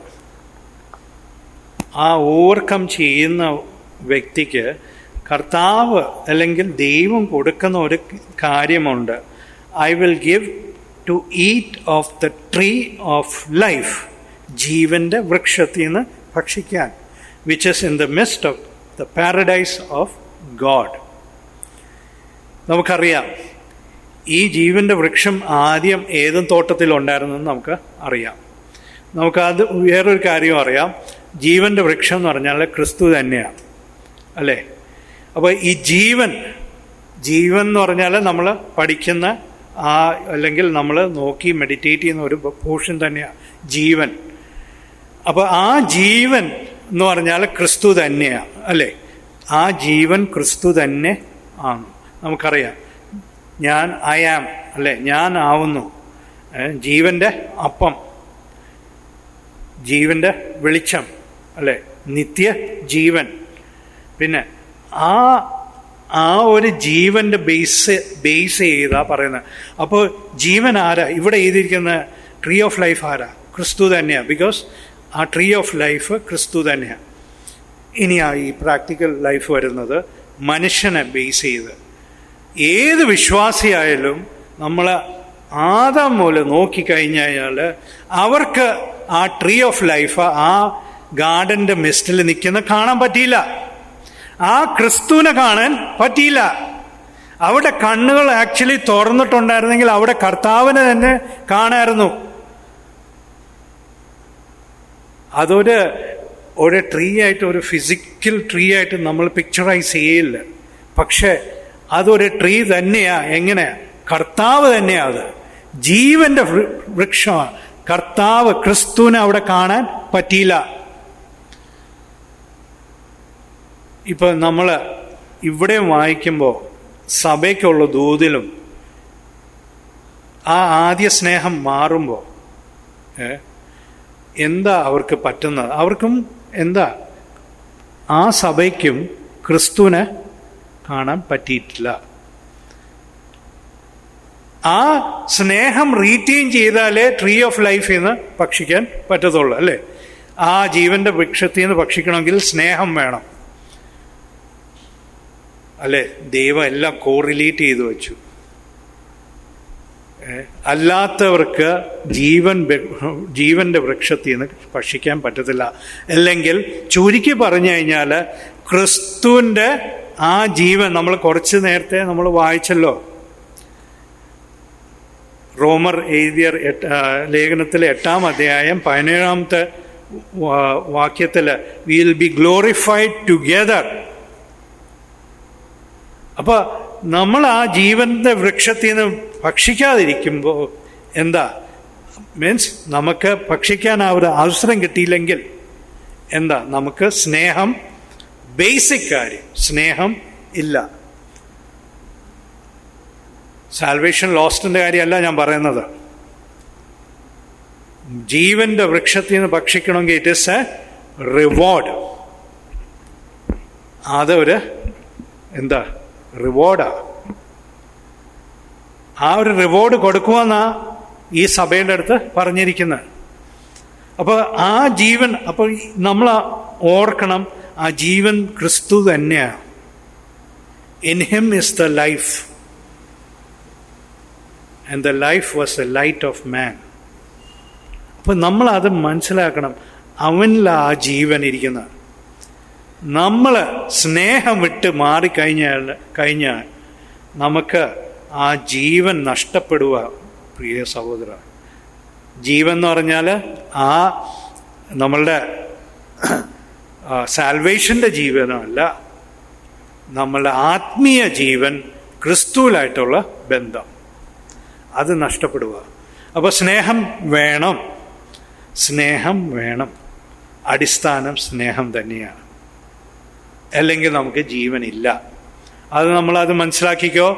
ആ ഓവർകം ചെയ്യുന്ന വ്യക്തിക്ക് കർത്താവ് അല്ലെങ്കിൽ ദൈവം കൊടുക്കുന്ന ഒരു കാര്യമുണ്ട്. I will give to eat of the tree of life, ജീവൻ്റെ വൃക്ഷത്തിൽ നിന്ന് ഭക്ഷിക്കാൻ, which is in the midst of the paradise of God. നമുക്കറിയാം ഈ ജീവൻ്റെ വൃക്ഷം ആദ്യം ഏതും തോട്ടത്തിലുണ്ടായിരുന്നെന്ന് നമുക്ക് അറിയാം. നമുക്കത് വേറൊരു കാര്യം അറിയാം, ജീവൻ്റെ വൃക്ഷം എന്ന് പറഞ്ഞാൽ ക്രിസ്തു തന്നെയാണ്, അല്ലേ? അപ്പോൾ ഈ ജീവൻ എന്ന് പറഞ്ഞാൽ നമ്മൾ പഠിക്കുന്ന അല്ലെങ്കിൽ നമ്മൾ നോക്കി മെഡിറ്റേറ്റ് ചെയ്യുന്ന ഒരു പോർഷൻ തന്നെയാണ് ജീവൻ. അപ്പോൾ ആ ജീവൻ എന്ന് പറഞ്ഞാൽ ക്രിസ്തു തന്നെയാണ്, അല്ലേ? ആ ജീവൻ ക്രിസ്തു തന്നെ ആണ്. നമുക്കറിയാം, ഞാൻ ഐ ആം, അല്ലേ? ഞാൻ ആവുന്നു, ജീവൻ്റെ അപ്പം, ജീവൻ്റെ വെളിച്ചം, അല്ലേ? നിത്യ ജീവൻ. പിന്നെ ആ ഒരു ജീവൻ്റെ ബേസ് ചെയ്താ പറയുന്നത്. അപ്പോൾ ജീവൻ ആരാ? ഇവിടെ എഴുതിയിരിക്കുന്ന ട്രീ ഓഫ് ലൈഫ് ആരാ? ക്രിസ്തു തന്നെയാണ്. ബിക്കോസ് ആ ട്രീ ഓഫ് ലൈഫ് ക്രിസ്തു തന്നെയാണ്. ഇനിയാ ഈ പ്രാക്ടിക്കൽ ലൈഫ് വരുന്നത് മനുഷ്യനെ ബേസ് ചെയ്ത്. ഏത് വിശ്വാസിയായാലും നമ്മൾ ആദാം മൂലം നോക്കിക്കഴിഞ്ഞാൽ അവർക്ക് ആ ട്രീ ഓഫ് ലൈഫ് ആ ഗാർഡന്റെ മിസ്റ്റിൽ നിൽക്കുന്ന കാണാൻ പറ്റിയില്ല. ആ ക്രിസ്തുവിനെ കാണാൻ പറ്റിയില്ല. അവിടെ കണ്ണുകൾ ആക്ച്വലി തുറന്നിട്ടുണ്ടായിരുന്നെങ്കിൽ അവിടെ കർത്താവിനെ തന്നെ കാണായിരുന്നു. ഒരു ട്രീ ആയിട്ട്, ഒരു ഫിസിക്കൽ ട്രീ ആയിട്ട് നമ്മൾ പിക്ചറൈസ് ചെയ്യില്ല. പക്ഷെ അതൊരു ട്രീ തന്നെയാ. എങ്ങനെയാ? കർത്താവ് തന്നെയാ. അത് ജീവന്റെ വൃക്ഷമാണ്. കർത്താവ് ക്രിസ്തുവിനെ അവിടെ കാണാൻ പറ്റിയില്ല. ഇപ്പൊ നമ്മൾ ഇവിടെ വായിക്കുമ്പോൾ സഭയ്ക്കുള്ള ദൂതിലും ആ ആദ്യ സ്നേഹം മാറുമ്പോൾ എന്താ അവർക്ക് പറ്റുന്നത്? അവർക്കും എന്താ, ആ സഭയ്ക്കും ക്രിസ്തുവിനെ കാണാൻ പറ്റിയിട്ടില്ല. ആ സ്നേഹം റീറ്റെയിൻ ചെയ്താലേ ട്രീ ഓഫ് ലൈഫിൽ നിന്ന് ഭക്ഷിക്കാൻ പറ്റത്തുള്ളൂ, അല്ലേ? ആ ജീവന്റെ വൃക്ഷത്തിൽ നിന്ന് ഭക്ഷിക്കണമെങ്കിൽ സ്നേഹം വേണം, അല്ലേ? ദൈവം എല്ലാം കോറിലേറ്റ് ചെയ്തു വെച്ചു. അല്ലാത്തവർക്ക് ജീവന്റെ വൃക്ഷത്തിൽ നിന്ന് ഭക്ഷിക്കാൻ പറ്റത്തില്ല. അല്ലെങ്കിൽ ചുരുക്കി പറഞ്ഞു കഴിഞ്ഞാൽ ക്രിസ്തുവിൻ്റെ ആ ജീവൻ നമ്മൾ കുറച്ച് നേരത്തെ നമ്മൾ വായിച്ചല്ലോ, റോമർ എഴുതിയ ലേഖനത്തിലെ 8-ാം അധ്യായം 17-ാമത്തെ വാക്യത്തിൽ വിൽ ബി ഗ്ലോറിഫൈഡ് ടുഗെദർ. അപ്പൊ നമ്മൾ ആ ജീവന്റെ വൃക്ഷത്തിൽ നിന്ന് ഭക്ഷിക്കാതിരിക്കുമ്പോൾ എന്താ മീൻസ്, നമുക്ക് ഭക്ഷിക്കാൻ ആ ഒരു അവസരം കിട്ടിയില്ലെങ്കിൽ എന്താ, നമുക്ക് സ്നേഹം, ബേസിക് കാര്യം സ്നേഹം ഇല്ല. സാൽവേഷൻ ലോസ്റ്റിന്റെ കാര്യമല്ല ഞാൻ പറയുന്നത്. ജീവന്റെ വൃക്ഷത്തിൽ നിന്ന് ഭക്ഷിക്കണമെങ്കിൽ ഇറ്റ് ഈസ് എ റിവാർഡ്. അതൊരു എന്താ റിവാർഡാ. ആ ഒരു റിവാർഡ് കൊടുക്കുമെന്നാ ഈ സഭയുടെ അടുത്ത് പറഞ്ഞിരിക്കുന്നത്. അപ്പോൾ ആ ജീവൻ, അപ്പോൾ നമ്മൾ ഓർക്കണം, ആ ജീവൻ ക്രിസ്തു തന്നെയാണ്. In him is the life and the life was the light of മാൻ. അപ്പോൾ നമ്മൾ അത് മനസ്സിലാക്കണം, അവനിലാ ആ ജീവൻ ഇരിക്കുന്നത്. നമ്മൾ സ്നേഹം വിട്ട് മാറിക്കഴിഞ്ഞാൽ നമുക്ക് ആ ജീവൻ നഷ്ടപ്പെടുക. പ്രിയ സഹോദര, ജീവൻ എന്ന് പറഞ്ഞാൽ ആ നമ്മളുടെ സാൽവേഷൻ്റെ ജീവനമല്ല, നമ്മളുടെ ആത്മീയ ജീവൻ, ക്രിസ്തുവിലായിട്ടുള്ള ബന്ധം, അത് നഷ്ടപ്പെടുക. അപ്പോൾ സ്നേഹം വേണം, സ്നേഹം വേണം. അടിസ്ഥാനം സ്നേഹം തന്നെയാണ്. അല്ലെങ്കിൽ നമുക്ക് ജീവനില്ല. അത് നമ്മളത് മനസ്സിലാക്കിക്കോ.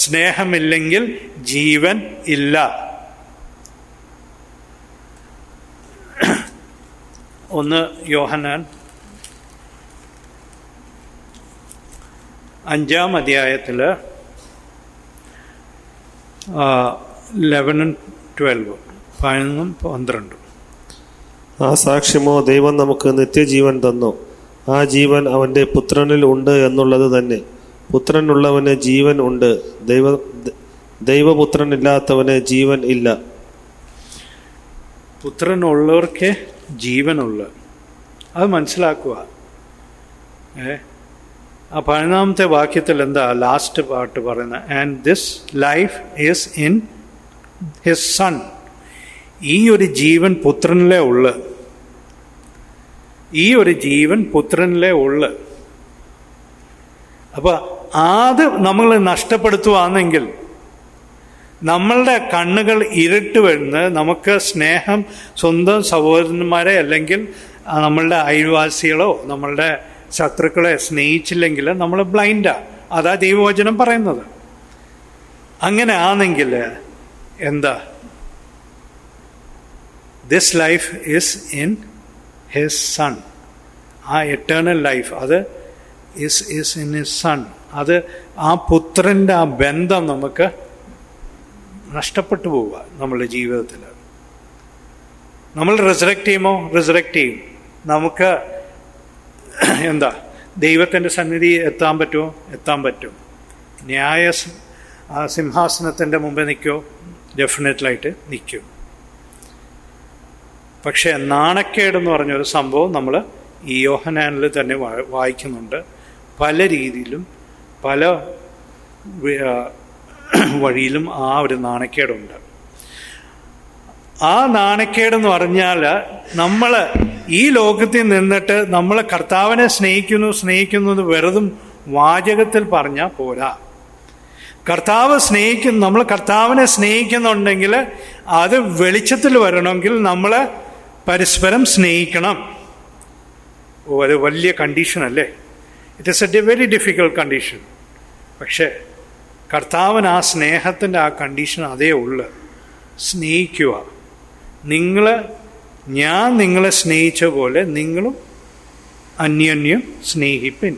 സ്നേഹമില്ലെങ്കിൽ ജീവൻ ഇല്ല. ഒന്ന് യോഹന്നാൻ 5-ാം അധ്യായത്തിൽ 11-12, 11-12. ആ സാക്ഷ്യമോ, ദൈവം നമുക്ക് നിത്യജീവൻ തന്നു. ആ ജീവൻ അവൻ്റെ പുത്രനിൽ ഉണ്ട് എന്നുള്ളത് തന്നെ. പുത്രനുള്ളവന് ജീവൻ ഉണ്ട്. ദൈവപുത്രനില്ലാത്തവന് ജീവൻ ഇല്ല. പുത്രനുള്ളവർക്ക് ജീവനുള്ള, അത് മനസ്സിലാക്കുക. ആ 11ാമത്തെ വാക്യത്തിൽ എന്താ ലാസ്റ്റ് പാർട്ട് പറയുന്നത്? And this life is in his son. ഈ ഒരു ജീവൻ പുത്രനിലേ ഉള്ളു. ഈ ഒരു ജീവൻ പുത്രനിലേ ഉള്ളു. അപ്പൊ അത് നമ്മൾ നഷ്ടപ്പെടുത്തുവാണെങ്കിൽ നമ്മളുടെ കണ്ണുകൾ ഇരുട്ട് വരുന്ന, നമുക്ക് സ്നേഹം സ്വന്തം സഹോദരന്മാരെ അല്ലെങ്കിൽ നമ്മളുടെ അയൽവാസികളോ നമ്മളുടെ ശത്രുക്കളെ സ്നേഹിച്ചില്ലെങ്കിൽ നമ്മൾ ബ്ലൈൻഡാ. അതാ ദൈവവചനം പറയുന്നത്. അങ്ങനെ ആണെങ്കിൽ എന്താ? This life is in his son. ആ എറ്റേണൽ ലൈഫ് അത് ഈസ് ഇൻ ഹിസ് സൺ. അത് ആ പുത്രൻ്റെ ആ ബന്ധം നമുക്ക് നഷ്ടപ്പെട്ടു പോവുക നമ്മളുടെ ജീവിതത്തിൽ. നമ്മൾ റിസറക്റ്റ് ചെയ്യുമോ? റിസറക്റ്റ് ചെയ്യും. നമുക്ക് എന്താ ദൈവത്തിൻ്റെ സന്നിധി എത്താൻ പറ്റുമോ? എത്താൻ പറ്റും. സിംഹാസനത്തിൻ്റെ മുമ്പേ നിൽക്കുമോ? ഡെഫിനറ്റ്ലായിട്ട് നിൽക്കും. പക്ഷേ നാണക്കേടെന്ന് പറഞ്ഞൊരു സംഭവം നമ്മൾ ഈ യോഹന്നാനിൽ തന്നെ വായിക്കുന്നുണ്ട്. പല രീതിയിലും പല വഴിയിലും ആ ഒരു നാണക്കേടുണ്ട്. ആ നാണക്കേടെന്ന് പറഞ്ഞാൽ നമ്മൾ ഈ ലോകത്തിൽ നിന്നിട്ട് നമ്മൾ കർത്താവിനെ സ്നേഹിക്കുന്നത് വെറുതും വാചകത്തിൽ പറഞ്ഞാൽ പോരാ. നമ്മൾ കർത്താവിനെ സ്നേഹിക്കുന്നുണ്ടെങ്കിൽ അത് വെളിച്ചത്തിൽ വരണമെങ്കിൽ നമ്മൾ പരസ്പരം സ്നേഹിക്കണം. അത് വലിയ കണ്ടീഷനല്ലേ? It is a very difficult condition. പക്ഷേ കർത്താവിന് ആ സ്നേഹത്തിൻ്റെ ആ കണ്ടീഷൻ അതേ ഉള്ളു. സ്നേഹിക്കുക. ഞാൻ നിങ്ങളെ സ്നേഹിച്ച പോലെ നിങ്ങളും അന്യോന്യം സ്നേഹിപ്പിൻ.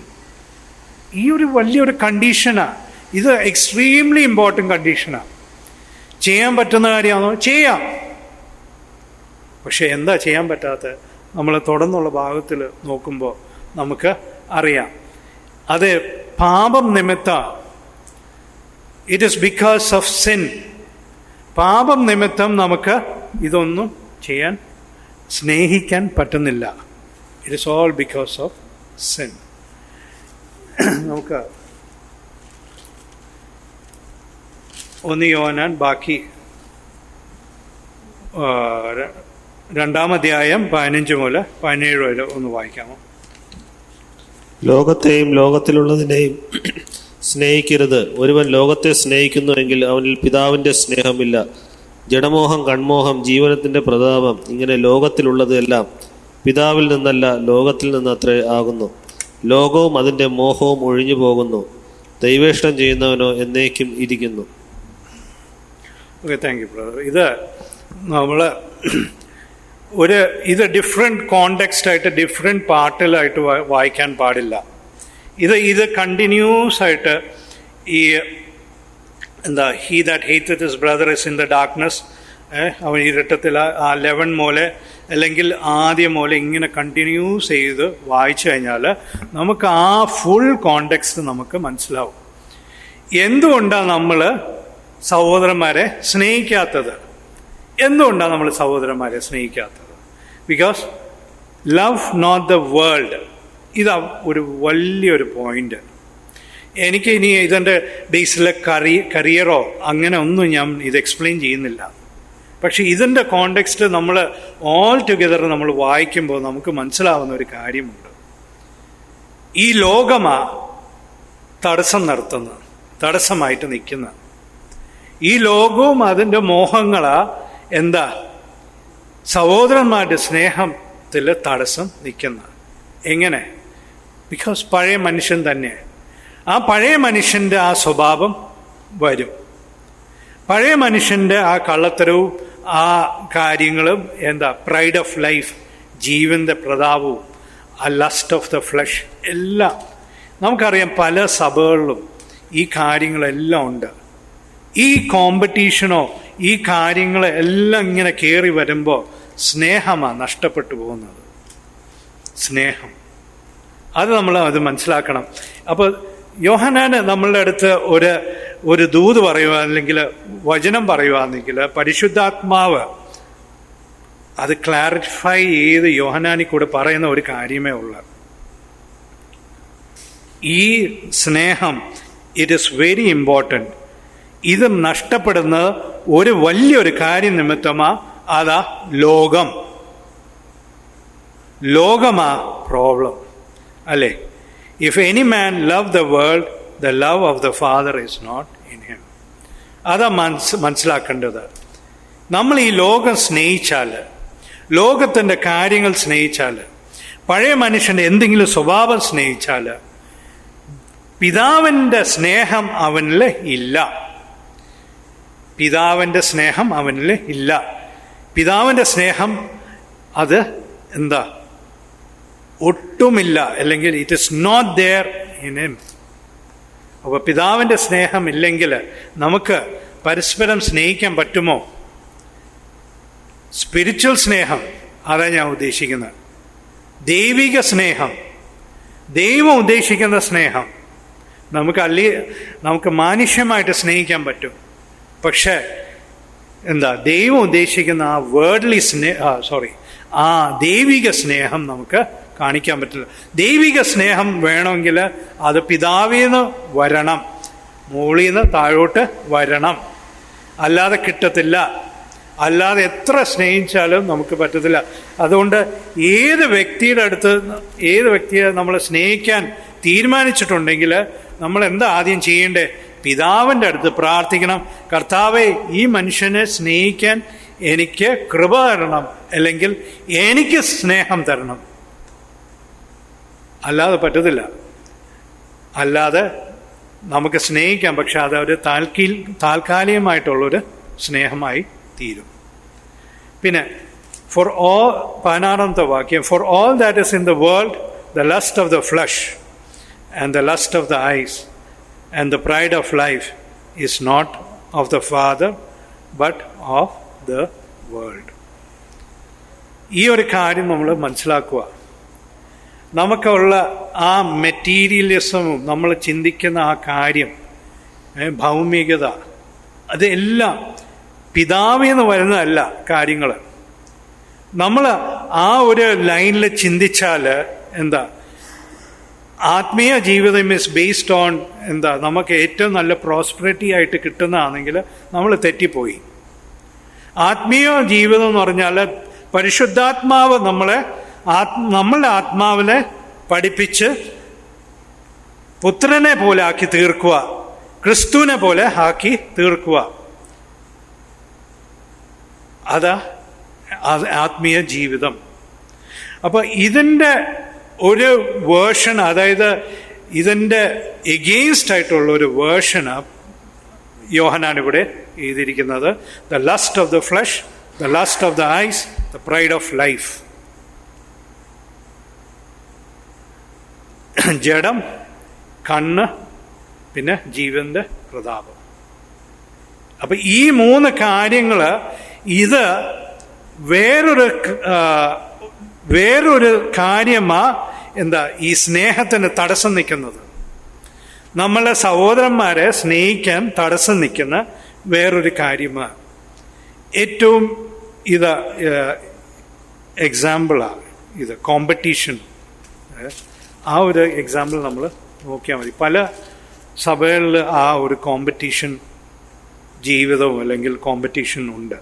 ഈ ഒരു വലിയൊരു കണ്ടീഷനാണ്. ഇത് എക്സ്ട്രീംലി ഇമ്പോർട്ടൻ്റ് കണ്ടീഷനാണ്. ചെയ്യാൻ പറ്റുന്ന കാര്യമാണോ? ചെയ്യാം. പക്ഷെ എന്താ ചെയ്യാൻ പറ്റാത്തത്? നമ്മൾ തുടർന്നുള്ള ഭാഗത്തിൽ നോക്കുമ്പോൾ നമുക്ക് അറിയാം. അത് പാപം നിമിത്തം. It is because of sin. പാപം നിമിത്തം നമുക്ക് ഇതൊന്നും സ്നേഹിക്കാൻ പറ്റുന്നില്ല. It is all because of sin. നമുക്ക് 1 യോഹന്നാൻ ബാക്കി 2-ാം അധ്യായം 15 മുതൽ 17 വരെ ഒന്ന് വായിക്കാമോ? ലോകത്തെയും ലോകത്തിലുള്ളതിനെയും സ്നേഹിക്കരുത്. ഒരുവൻ ലോകത്തെ സ്നേഹിക്കുന്നുവെങ്കിൽ അവനിൽ പിതാവിൻ്റെ സ്നേഹമില്ല. ജഡമോഹം, കൺമോഹം, ജീവനത്തിൻ്റെ പ്രതാപം, ഇങ്ങനെ ലോകത്തിലുള്ളത് എല്ലാം പിതാവിൽ നിന്നല്ല ലോകത്തിൽ നിന്നത്രേ ആകുന്നു. ലോകവും അതിൻ്റെ മോഹവും ഒഴിഞ്ഞു പോകുന്നു. ദൈവേഷ്ടം ചെയ്യുന്നവനോ എന്നേക്കും ഇരിക്കുന്നു. Okay, thank you brother. ഇത് നമ്മൾ ഇത് ഡിഫറെൻറ്റ് കോണ്ടെക്സ്റ്റ് ഡിഫറെൻറ്റ് പാർട്ടിലായിട്ട് വായിക്കാൻ പാടില്ല. ഇത് കണ്ടിന്യൂസ് ആയിട്ട് ഈ എന്താ, he that hateth his brother is in the darkness, അവൻ ഇരുട്ടത്തിൽ, ആ 11 മൂലെ അല്ലെങ്കിൽ ആദ്യം മൂലെ ഇങ്ങനെ കണ്ടിന്യൂസ് ചെയ്ത് വായിച്ചു കഴിഞ്ഞാൽ നമുക്ക് ആ ഫുൾ കോണ്ടെക്സ്റ്റ് നമുക്ക് മനസ്സിലാവും. എന്തുകൊണ്ടാണ് നമ്മൾ സഹോദരന്മാരെ സ്നേഹിക്കാത്തത്? എന്തുകൊണ്ടാണ് നമ്മൾ സഹോദരന്മാരെ സ്നേഹിക്കാത്തത്? Because love not the world. ഇതാ ഒരു വലിയൊരു പോയിന്റ്. എനിക്ക് ഇനി ഇതിൻ്റെ ബേസിലെ കരിയറോ അങ്ങനെ ഒന്നും ഞാൻ ഇത് എക്സ്പ്ലെയിൻ ചെയ്യുന്നില്ല. പക്ഷെ ഇതിൻ്റെ കോണ്ടെക്സ്റ്റ് നമ്മൾ ഓൾ ടുഗെദർ നമ്മൾ വായിക്കുമ്പോൾ നമുക്ക് മനസ്സിലാവുന്ന ഒരു കാര്യമുണ്ട്. ഈ ലോകമാ തടസ്സമായിട്ട് നിൽക്കുന്ന. ഈ ലോകവും അതിൻ്റെ മോഹങ്ങളാ എന്താ സഹോദരന്മാരുടെ സ്നേഹത്തിൽ തടസ്സം നിൽക്കുന്ന. എങ്ങനെ? ബിക്കോസ് പഴയ മനുഷ്യൻ തന്നെ. ആ പഴയ മനുഷ്യൻ്റെ ആ സ്വഭാവം വരും. പഴയ മനുഷ്യൻ്റെ ആ കള്ളത്തരവും ആ കാര്യങ്ങളും എന്താ, പ്രൈഡ് ഓഫ് ലൈഫ്, ജീവൻ്റെ പ്രതാപവും, ആ ലസ്റ്റ് ഓഫ് ദ ഫ്ലഷ് എല്ലാം നമുക്കറിയാം. പല സഭകളിലും ഈ കാര്യങ്ങളെല്ലാം ഉണ്ട്. ഈ കോമ്പറ്റീഷനോ ഈ കാര്യങ്ങളെല്ലാം ഇങ്ങനെ കയറി വരുമ്പോൾ സ്നേഹമാണ് നഷ്ടപ്പെട്ടു പോകുന്നത്. സ്നേഹം അത് മനസ്സിലാക്കണം. അപ്പോൾ യോഹന്നാന് നമ്മളുടെ അടുത്ത് ഒരു ദൂത് പറയുക, അല്ലെങ്കിൽ വചനം പറയുകയാണെങ്കിൽ പരിശുദ്ധാത്മാവ് അത് ക്ലാരിഫൈ ചെയ്ത് യോഹന്നാനിൽ കൂടെ പറയുന്ന ഒരു കാര്യമേ ഉള്ളൂ. ഈ സ്നേഹം ഇറ്റ് ഈസ് വെരി ഇമ്പോർട്ടൻറ്റ്. ഇത് നഷ്ടപ്പെടുന്നത് ഒരു വലിയൊരു കാര്യം നിമിത്തമാ. അതാ ലോകമാ പ്രോബ്ലം, അല്ലേ? If any man love the world, the love of the father is not in him. അതാ മനസ്സിലാക്കേണ്ടത്. നമ്മൾ ഈ ലോകം സ്നേഹിച്ചാൽ, ലോകത്തിൻ്റെ കാര്യങ്ങൾ സ്നേഹിച്ചാൽ, പഴയ മനുഷ്യൻ്റെ എന്തെങ്കിലും സ്വഭാവം സ്നേഹിച്ചാൽ, പിതാവിൻ്റെ സ്നേഹം അവനിൽ ഇല്ല. പിതാവിൻ്റെ സ്നേഹം അവനിൽ ഇല്ല. പിതാവിൻ്റെ സ്നേഹം അത് എന്താ? ഒട്ടുമില്ല, അല്ലെങ്കിൽ it is not there in him. അപ്പോൾ പിതാവിൻ്റെ സ്നേഹം ഇല്ലെങ്കിൽ നമുക്ക് പരസ്പരം സ്നേഹിക്കാൻ പറ്റുമോ? സ്പിരിച്വൽ സ്നേഹം, അതാണ് ഞാൻ ഉദ്ദേശിക്കുന്നത്. ദൈവിക സ്നേഹം, ദൈവം ഉദ്ദേശിക്കുന്ന സ്നേഹം നമുക്ക് മാനുഷ്യമായിട്ട് സ്നേഹിക്കാൻ പറ്റും. പക്ഷേ എന്താ, ദൈവം ഉദ്ദേശിക്കുന്ന ആ വേർഡ്ലി ആ ദൈവിക സ്നേഹം നമുക്ക് കാണിക്കാൻ പറ്റില്ല. ദൈവിക സ്നേഹം വേണമെങ്കിൽ അത് പിതാവിൽ നിന്ന് വരണം, മുകളിൽ നിന്ന് താഴോട്ട് വരണം, അല്ലാതെ കിട്ടത്തില്ല. അല്ലാതെ എത്ര സ്നേഹിച്ചാലും നമുക്ക് പറ്റത്തില്ല. അതുകൊണ്ട് ഏത് വ്യക്തിയെ നമ്മൾ സ്നേഹിക്കാൻ തീരുമാനിച്ചിട്ടുണ്ടെങ്കിൽ നമ്മൾ എന്താ ആദ്യം ചെയ്യേണ്ടേ? പിതാവിൻ്റെ അടുത്ത് പ്രാർത്ഥിക്കണം, കർത്താവേ, ഈ മനുഷ്യനെ സ്നേഹിക്കാൻ എനിക്ക് കൃപ തരണം, അല്ലെങ്കിൽ എനിക്ക് സ്നേഹം തരണം. അല്ലാതെ പറ്റത്തില്ല. അല്ലാതെ നമുക്ക് സ്നേഹിക്കാം, പക്ഷെ അതൊരു താൽക്കാലികമായിട്ടുള്ളൊരു സ്നേഹമായി തീരും. പിന്നെ 16ാമത്തെ വാക്യം, for all that is in the world, the lust of the flesh and the lust of the eyes and the pride of life is not of the Father but of the world. ഈ ഒരു കാര്യം നമ്മൾ മനസ്സിലാക്കുക. നമുക്കുള്ള ആ മെറ്റീരിയലിസവും നമ്മൾ ചിന്തിക്കുന്ന ആ കാര്യം, ഭൗമികത, അതെല്ലാം പിതാവിൽ നിന്ന് വരുന്നതല്ല കാര്യങ്ങൾ. നമ്മൾ ആ ഒരു ലൈനിൽ ചിന്തിച്ചാൽ എന്താ, ആത്മീയ ജീവിതം ഇസ് ബേസ്ഡ് ഓൺ എന്താ, നമുക്ക് ഏറ്റവും നല്ല പ്രോസ്പെറിറ്റി ആയിട്ട് കിട്ടുന്നതാണെങ്കിൽ നമ്മൾ തെറ്റിപ്പോയി. ആത്മീയ ജീവിതം എന്ന് പറഞ്ഞാൽ പരിശുദ്ധാത്മാവ് നമ്മളുടെ ആത്മാവിനെ പഠിപ്പിച്ച് പുത്രനെ പോലെ ആക്കി തീർക്കുക, ക്രിസ്തുവിനെ പോലെ ആക്കി തീർക്കുക. അതാ ആത്മീയ ജീവിതം. അപ്പൊ ഇതിൻ്റെ ഒരു വേർഷൻ, അതായത് ഇതിൻ്റെ എഗെയിൻസ്റ്റ് ആയിട്ടുള്ള ഒരു വേർഷന് യോഹന്നാൻ ഇവിടെ എഴുതിയിരിക്കുന്നത്. The lust of the flesh, the lust of the eyes, the pride of life. ജഡം, കണ്ണ്, പിന്നെ ജീവന്റെ പ്രതാപം. അപ്പൊ ഈ 3 കാര്യങ്ങൾ ഇത് വേറൊരു കാര്യമാ എന്താ ഈ സ്നേഹത്തിന് തടസ്സം നിൽക്കുന്നത്. നമ്മളെ സഹോദരന്മാരെ സ്നേഹിക്കാൻ തടസ്സം നിൽക്കുന്ന വേറൊരു കാര്യമാണ്. ഏറ്റവും എക്സാമ്പിളാണ് ഇത് കോമ്പറ്റീഷൻ. ആ ഒരു എക്സാമ്പിൾ നമ്മൾ നോക്കിയാൽ മതി. പല സഭകളിൽ ആ ഒരു കോമ്പറ്റീഷൻ ജീവിതവും അല്ലെങ്കിൽ കോമ്പറ്റീഷൻ ഉണ്ട്.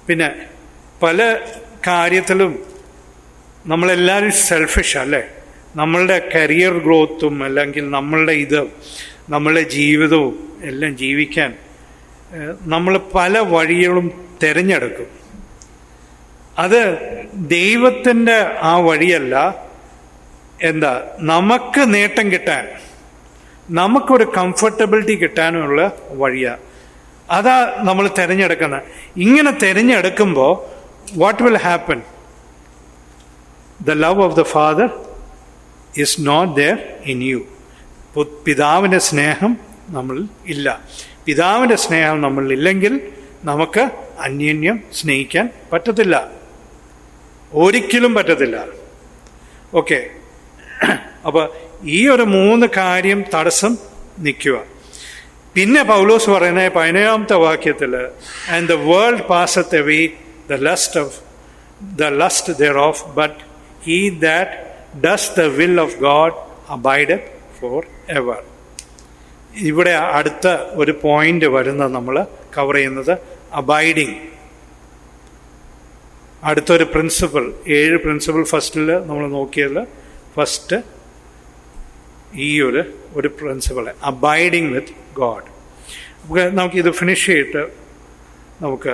പിന്നെ പല കാര്യത്തിലും നമ്മളെല്ലാവരും സെൽഫിഷ് അല്ലേ? നമ്മളുടെ കരിയർ ഗ്രോത്തും അല്ലെങ്കിൽ നമ്മളുടെ ജീവിതവും എല്ലാം ജീവിക്കാൻ നമ്മൾ പല വഴികളും തിരഞ്ഞെടുക്കും. അത് ദൈവത്തിൻ്റെ ആ വഴിയല്ല. എന്താ, നമുക്ക് നേട്ടം കിട്ടാൻ, നമുക്കൊരു കംഫർട്ടബിലിറ്റി കിട്ടാനുള്ള വഴിയാണ്. അതാ നമ്മൾ തിരഞ്ഞെടുക്കുന്നത്. ഇങ്ങനെ തിരഞ്ഞെടുക്കുമ്പോൾ what will happen? The love of the Father is not there in you. പിതാവിൻ്റെ സ്നേഹം നമ്മളിൽ ഇല്ല. പിതാവിൻ്റെ സ്നേഹം നമ്മളിൽ ഇല്ലെങ്കിൽ നമുക്ക് അന്യോന്യം സ്നേഹിക്കാൻ പറ്റത്തില്ല, ഒരിക്കലും പറ്റത്തില്ല. ഓക്കെ, അപ്പോൾ ഈ ഒരു 3 കാര്യം തടസ്സം നിൽക്കുക. പിന്നെ പൗലോസ് പറയുന്ന 17-ാമത്തെ വാക്യത്തിൽ, and the world പാസത്ത് away the lust thereof, but he that does the will of God abideth forever. ഇവിടെ അടുത്ത ഒരു പോയിന്റ് വരുന്നത് നമ്മൾ കവർ ചെയ്യുന്നത് അബൈഡിങ്. അടുത്തൊരു പ്രിൻസിപ്പിൾ, 7 പ്രിൻസിപ്പിൾ ഫസ്റ്റിൽ നമ്മൾ നോക്കിയതിൽ ഫസ്റ്റ് ഈ ഒരു പ്രിൻസിപ്പിൾ അബൈഡിങ് വിത്ത് ഗോഡ്. നമുക്കിത് ഫിനിഷ് ചെയ്തിട്ട് നമുക്ക്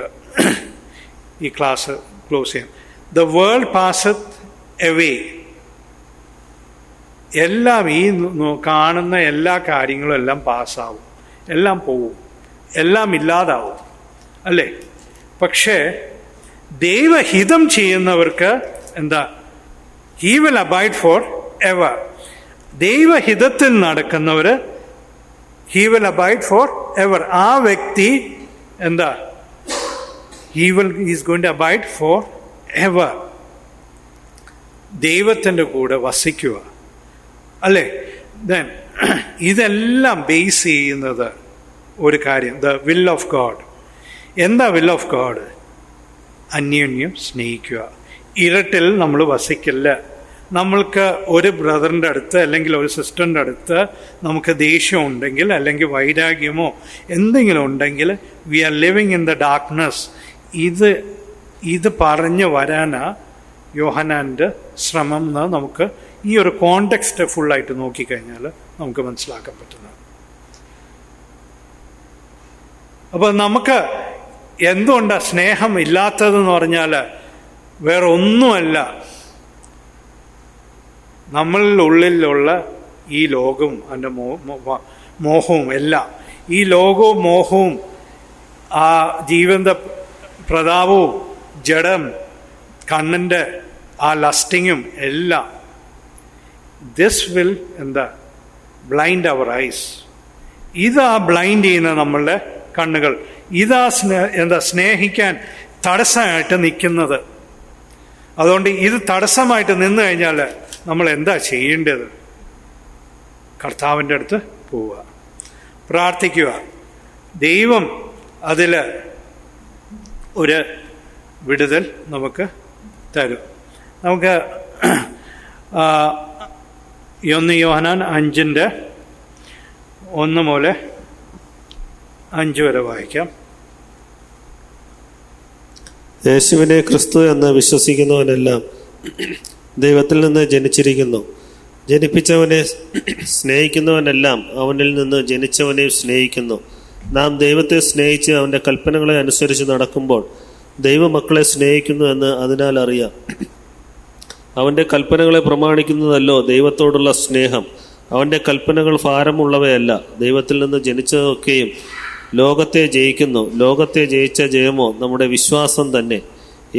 ഈ ക്ലാസ് ക്ലോസ് ചെയ്യാം. The world പാസത്ത് away. എല്ലാം ഈ കാണുന്ന എല്ലാ കാര്യങ്ങളും എല്ലാം പാസ്സാവും, എല്ലാം പോവും, എല്ലാം ഇല്ലാതാവും, അല്ലേ? പക്ഷേ ദൈവഹിതം ചെയ്യുന്നവർക്ക് എന്താ? He will abide for ever. ദൈവഹിതത്തിൽ നടക്കുന്നവർ he will abide for ever. ആ വ്യക്തി എന്താ? Is going to abide for ever. ദൈവത്തിൻ്റെ കൂടെ വസിക്കുക, അല്ലേ? ദെൻ ഇതെല്ലാം ബേസ് ചെയ്യുന്നത് ഒരു കാര്യം, ദ വിൽ ഓഫ് ഗോഡ്. എന്താ വിൽ ഓഫ് ഗോഡ്? അന്യോന്യം സ്നേഹിക്കുക. ഇരുട്ടിൽ നമ്മൾ വസിക്കില്ല. നമ്മൾക്ക് ഒരു ബ്രദറിൻ്റെ അടുത്ത് അല്ലെങ്കിൽ ഒരു സിസ്റ്ററിൻ്റെ അടുത്ത് നമുക്ക് ദേഷ്യം ഉണ്ടെങ്കിൽ അല്ലെങ്കിൽ വൈരാഗ്യമോ എന്തെങ്കിലും ഉണ്ടെങ്കിൽ, we are living in the darkness. ഇത് പറഞ്ഞു വരാനാ യോഹന്നാൻ്റെ ശ്രമം എന്ന് നമുക്ക് ഈ ഒരു കോണ്ടെക്സ്റ്റ് ഫുള്ളായിട്ട് നോക്കിക്കഴിഞ്ഞാൽ നമുക്ക് മനസ്സിലാക്കാൻ പറ്റുന്നത്. അപ്പോൾ നമുക്ക് എന്തുകൊണ്ടാണ് സ്നേഹം ഇല്ലാത്തതെന്ന് പറഞ്ഞാൽ വേറെ ഒന്നുമല്ല, നമ്മളുടെ ഉള്ളിലുള്ള ഈ ലോകവും അതിൻ്റെ മോഹവും എല്ലാം, ഈ ലോകവും മോഹവും ആ ജീവന്റെ പ്രതാപവും ജഡം കണ്ണിൻ്റെ ആ ലസ്റ്റിങ്ങും എല്ലാം, ദിസ് വിൽ എന്താ? Blind our eyes. ഇതാ ബ്ലൈൻഡ് ചെയ്യുന്ന നമ്മളുടെ കണ്ണുകൾ. ഇതാ സ്നേഹിക്കാൻ തടസ്സമായിട്ട് നിൽക്കുന്നത്. അതുകൊണ്ട് ഇത് തടസ്സമായിട്ട് നിന്ന് കഴിഞ്ഞാൽ നമ്മൾ എന്താ ചെയ്യേണ്ടത്? കർത്താവിൻ്റെ അടുത്ത് പോവുക, പ്രാർത്ഥിക്കുക. ദൈവം അതിൽ ഒരു വിടുതൽ നമുക്ക് തരും. നമുക്ക് 1 യോഹന്നാൻ 5:1 മുതൽ 5 വരെ വായിക്കാം. യേശുവിനെ ക്രിസ്തു എന്ന് വിശ്വസിക്കുന്നവനെല്ലാം ദൈവത്തിൽ നിന്ന് ജനിച്ചിരിക്കുന്നു. ജനിപ്പിച്ചവനെ സ്നേഹിക്കുന്നവനെല്ലാം അവനിൽ നിന്ന് ജനിച്ചവനെ സ്നേഹിക്കുന്നു. നാം ദൈവത്തെ സ്നേഹിച്ച് അവൻ്റെ കൽപ്പനകളെ അനുസരിച്ച് നടക്കുമ്പോൾ ദൈവമക്കളെ സ്നേഹിക്കുന്നു എന്ന് അതിനാൽ അറിയാം. അവൻ്റെ കൽപ്പനകളെ പ്രമാണിക്കുന്നതല്ലോ ദൈവത്തോടുള്ള സ്നേഹം. അവൻ്റെ കൽപ്പനകൾ ഭാരമുള്ളവയല്ല. ദൈവത്തിൽ നിന്ന് ജനിച്ചതൊക്കെയും ലോകത്തെ ജയിക്കുന്നു. ലോകത്തെ ജയിച്ച ജയമോ നമ്മുടെ വിശ്വാസം തന്നെ.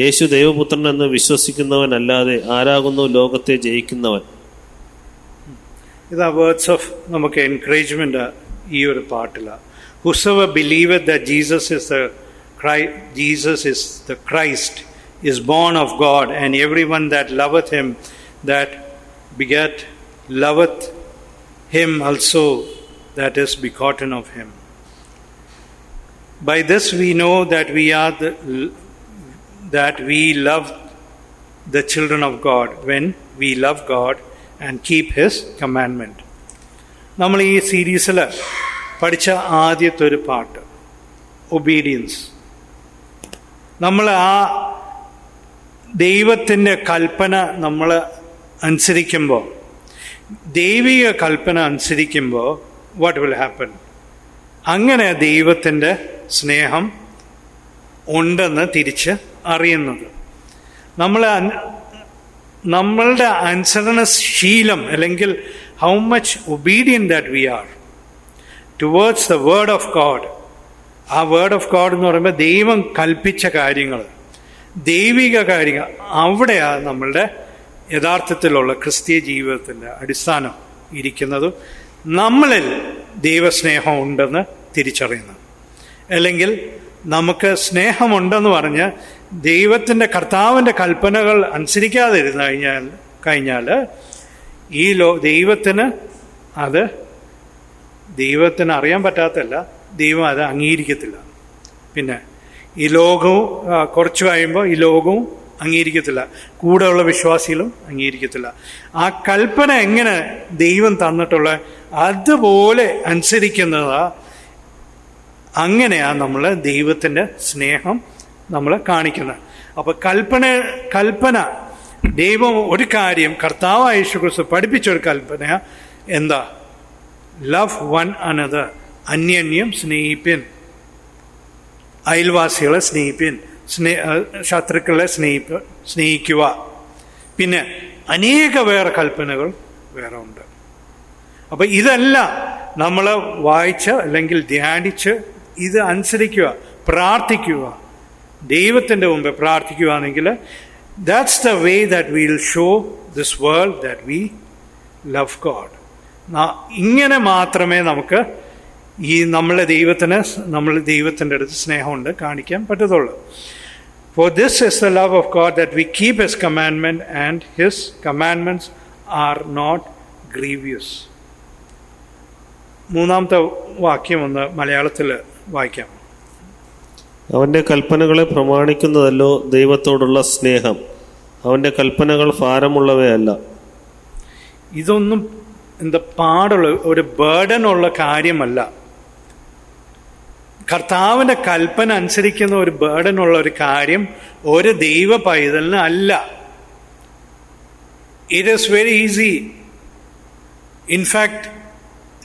യേശു ദൈവപുത്രൻ എന്ന് വിശ്വസിക്കുന്നവനല്ലാതെ ആരാകുന്നു ലോകത്തെ ജയിക്കുന്നവൻ? ഇതാ വേർഡ്സ് ഓഫ് നമുക്ക് എൻകറേജ്മെന്റ് ഈ ഒരു പാട്ടിലാണ്. Whosoever believeth that Jesus is the Christ is born of God, and everyone that loveth him that begat loveth him also that is begotten of him. By this we know that we love the children of God, when we love God and keep his commandment. നമ്മൾ ഈ സീരീസിൽ പഠിച്ച ആദ്യത്തെ ഒരു പാട്ട് obedience. നമ്മൾ ആ ദൈവത്തിൻ്റെ കൽപ്പന നമ്മൾ അനുസരിക്കുമ്പോൾ, ദൈവിക കൽപ്പന അനുസരിക്കുമ്പോൾ വാട്ട് വിൽ ഹാപ്പൻ? അങ്ങനെ ദൈവത്തിൻ്റെ സ്നേഹം ഉണ്ടെന്ന് തിരിച്ച് അറിയുന്നത്. നമ്മളുടെ അനുസരണശീലം അല്ലെങ്കിൽ how much obedient that we are towards the word of God. ആ വേർഡ് ഓഫ് ഗോഡ് എന്ന് പറയുമ്പോൾ ദൈവം കൽപ്പിച്ച കാര്യങ്ങൾ, ദൈവിക കാര്യങ്ങൾ, അവിടെയാണ് നമ്മളുടെ യഥാർത്ഥത്തിലുള്ള ക്രിസ്തീയ ജീവിതത്തിൻ്റെ അടിസ്ഥാനം ഇരിക്കുന്നതും നമ്മളിൽ ദൈവസ്നേഹം ഉണ്ടെന്ന് തിരിച്ചറിയുന്നത്. അല്ലെങ്കിൽ നമുക്ക് സ്നേഹമുണ്ടെന്ന് പറഞ്ഞ് ദൈവത്തിൻ്റെ കർത്താവിൻ്റെ കൽപ്പനകൾ അനുസരിക്കാതിരുന്നു കഴിഞ്ഞാൽ ഈ ദൈവത്തിന് അത് ദൈവത്തിന് അറിയാൻ പറ്റാത്തല്ല, ദൈവം അത് അംഗീകരിക്കത്തില്ല. പിന്നെ ഈ ലോകവും കുറച്ച് കഴിയുമ്പോൾ ഈ ലോകവും അംഗീകരിക്കത്തില്ല, കൂടെയുള്ള വിശ്വാസികളും അംഗീകരിക്കത്തില്ല. ആ കൽപ്പന എങ്ങനെ ദൈവം തന്നിട്ടുള്ള അതുപോലെ അനുസരിക്കുന്നതാ. അങ്ങനെയാണ് നമ്മൾ ദൈവത്തിൻ്റെ സ്നേഹം നമ്മൾ കാണിക്കുന്നത്. അപ്പോൾ കൽപ്പന ദൈവം ഒരു കാര്യം കർത്താവായ യേശുക്രിസ്തു പഠിപ്പിച്ചൊരു കൽപ്പന എന്താ? ലവ് വൺ അനദർ, അന്യോന്യം സ്നേഹിപ്പിൻ, അയൽവാസികളെ സ്നേഹിപ്പിൻ, ശത്രുക്കളെ സ്നേഹിക്കുക. പിന്നെ അനേക വേറെ കൽപ്പനകൾ വേറെ ഉണ്ട്. അപ്പം ഇതെല്ലാം നമ്മൾ വായിച്ച് അല്ലെങ്കിൽ ധ്യാനിച്ച് ഇത് അനുസരിക്കുക, പ്രാർത്ഥിക്കുക, ദൈവത്തിൻ്റെ മുമ്പ് പ്രാർത്ഥിക്കുകയാണെങ്കിൽ that's the way that we'll show this world that we love God. ഇങ്ങനെ മാത്രമേ നമുക്ക് ഈ നമ്മൾ ദൈവത്തിൻ്റെ അടുത്ത് സ്നേഹമുണ്ട് കാണിക്കാൻ പറ്റത്തുള്ളൂ. For this is the love of God, that we keep His commandment, and His commandments are not grievous. മൂന്നാമത്തെ വാക്യം ഒന്ന് മലയാളത്തിൽ വായിക്കാം. അവൻ്റെ കൽപ്പനകളെ പ്രമാണിക്കുന്നതല്ലോ ദൈവത്തോടുള്ള സ്നേഹം, അവൻ്റെ കൽപ്പനകൾ ഭാരമുള്ളവയല്ല. ഇതൊന്നും പാടുള്ള ഒരു ബേർഡനുള്ള കാര്യമല്ല. കർത്താവിൻ്റെ കൽപ്പന അനുസരിക്കുന്ന ഒരു ബേർഡനുള്ള ഒരു കാര്യം ഒരു ദൈവ പൈതലിന് അല്ല. It is very easy. In fact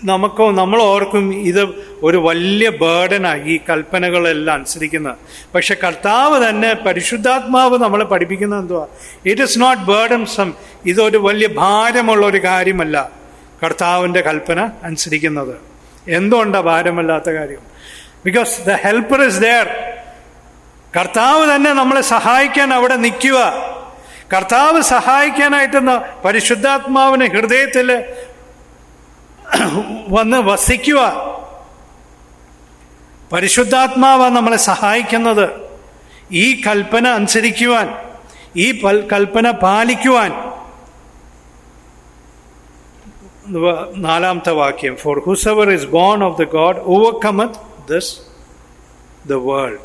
നമ്മൾ ഓർക്കും ഇത് ഒരു വലിയ ബേർഡനാണ് ഈ കൽപ്പനകളെല്ലാം അനുസരിക്കുന്നത്. പക്ഷെ കർത്താവ് തന്നെ പരിശുദ്ധാത്മാവ് നമ്മളെ പഠിപ്പിക്കുന്നത് എന്തുവാ? It is not burdensome. ഇതൊരു വലിയ ഭാരമുള്ള ഒരു കാര്യമല്ല കർത്താവിൻ്റെ കൽപ്പന അനുസരിക്കുന്നത്. എന്തുകൊണ്ടാണ് ഭാരമല്ലാത്ത കാര്യം? Because the helper is there. കർത്താവ് തന്നെ നമ്മളെ സഹായിക്കാൻ അവിടെ നിൽക്കുക. കർത്താവ് സഹായിക്കാനായിട്ട് പരിശുദ്ധാത്മാവിന് ഹൃദയത്തിൽ വന്ന് വസിക്കുക. പരിശുദ്ധാത്മാവാണ് നമ്മളെ സഹായിക്കുന്നത് ഈ കൽപ്പന അനുസരിക്കുവാൻ, ഈ കൽപ്പന പാലിക്കുവാൻ. 4ാമത്തെ വാക്യം, for whosoever is born of the God overcometh this the world.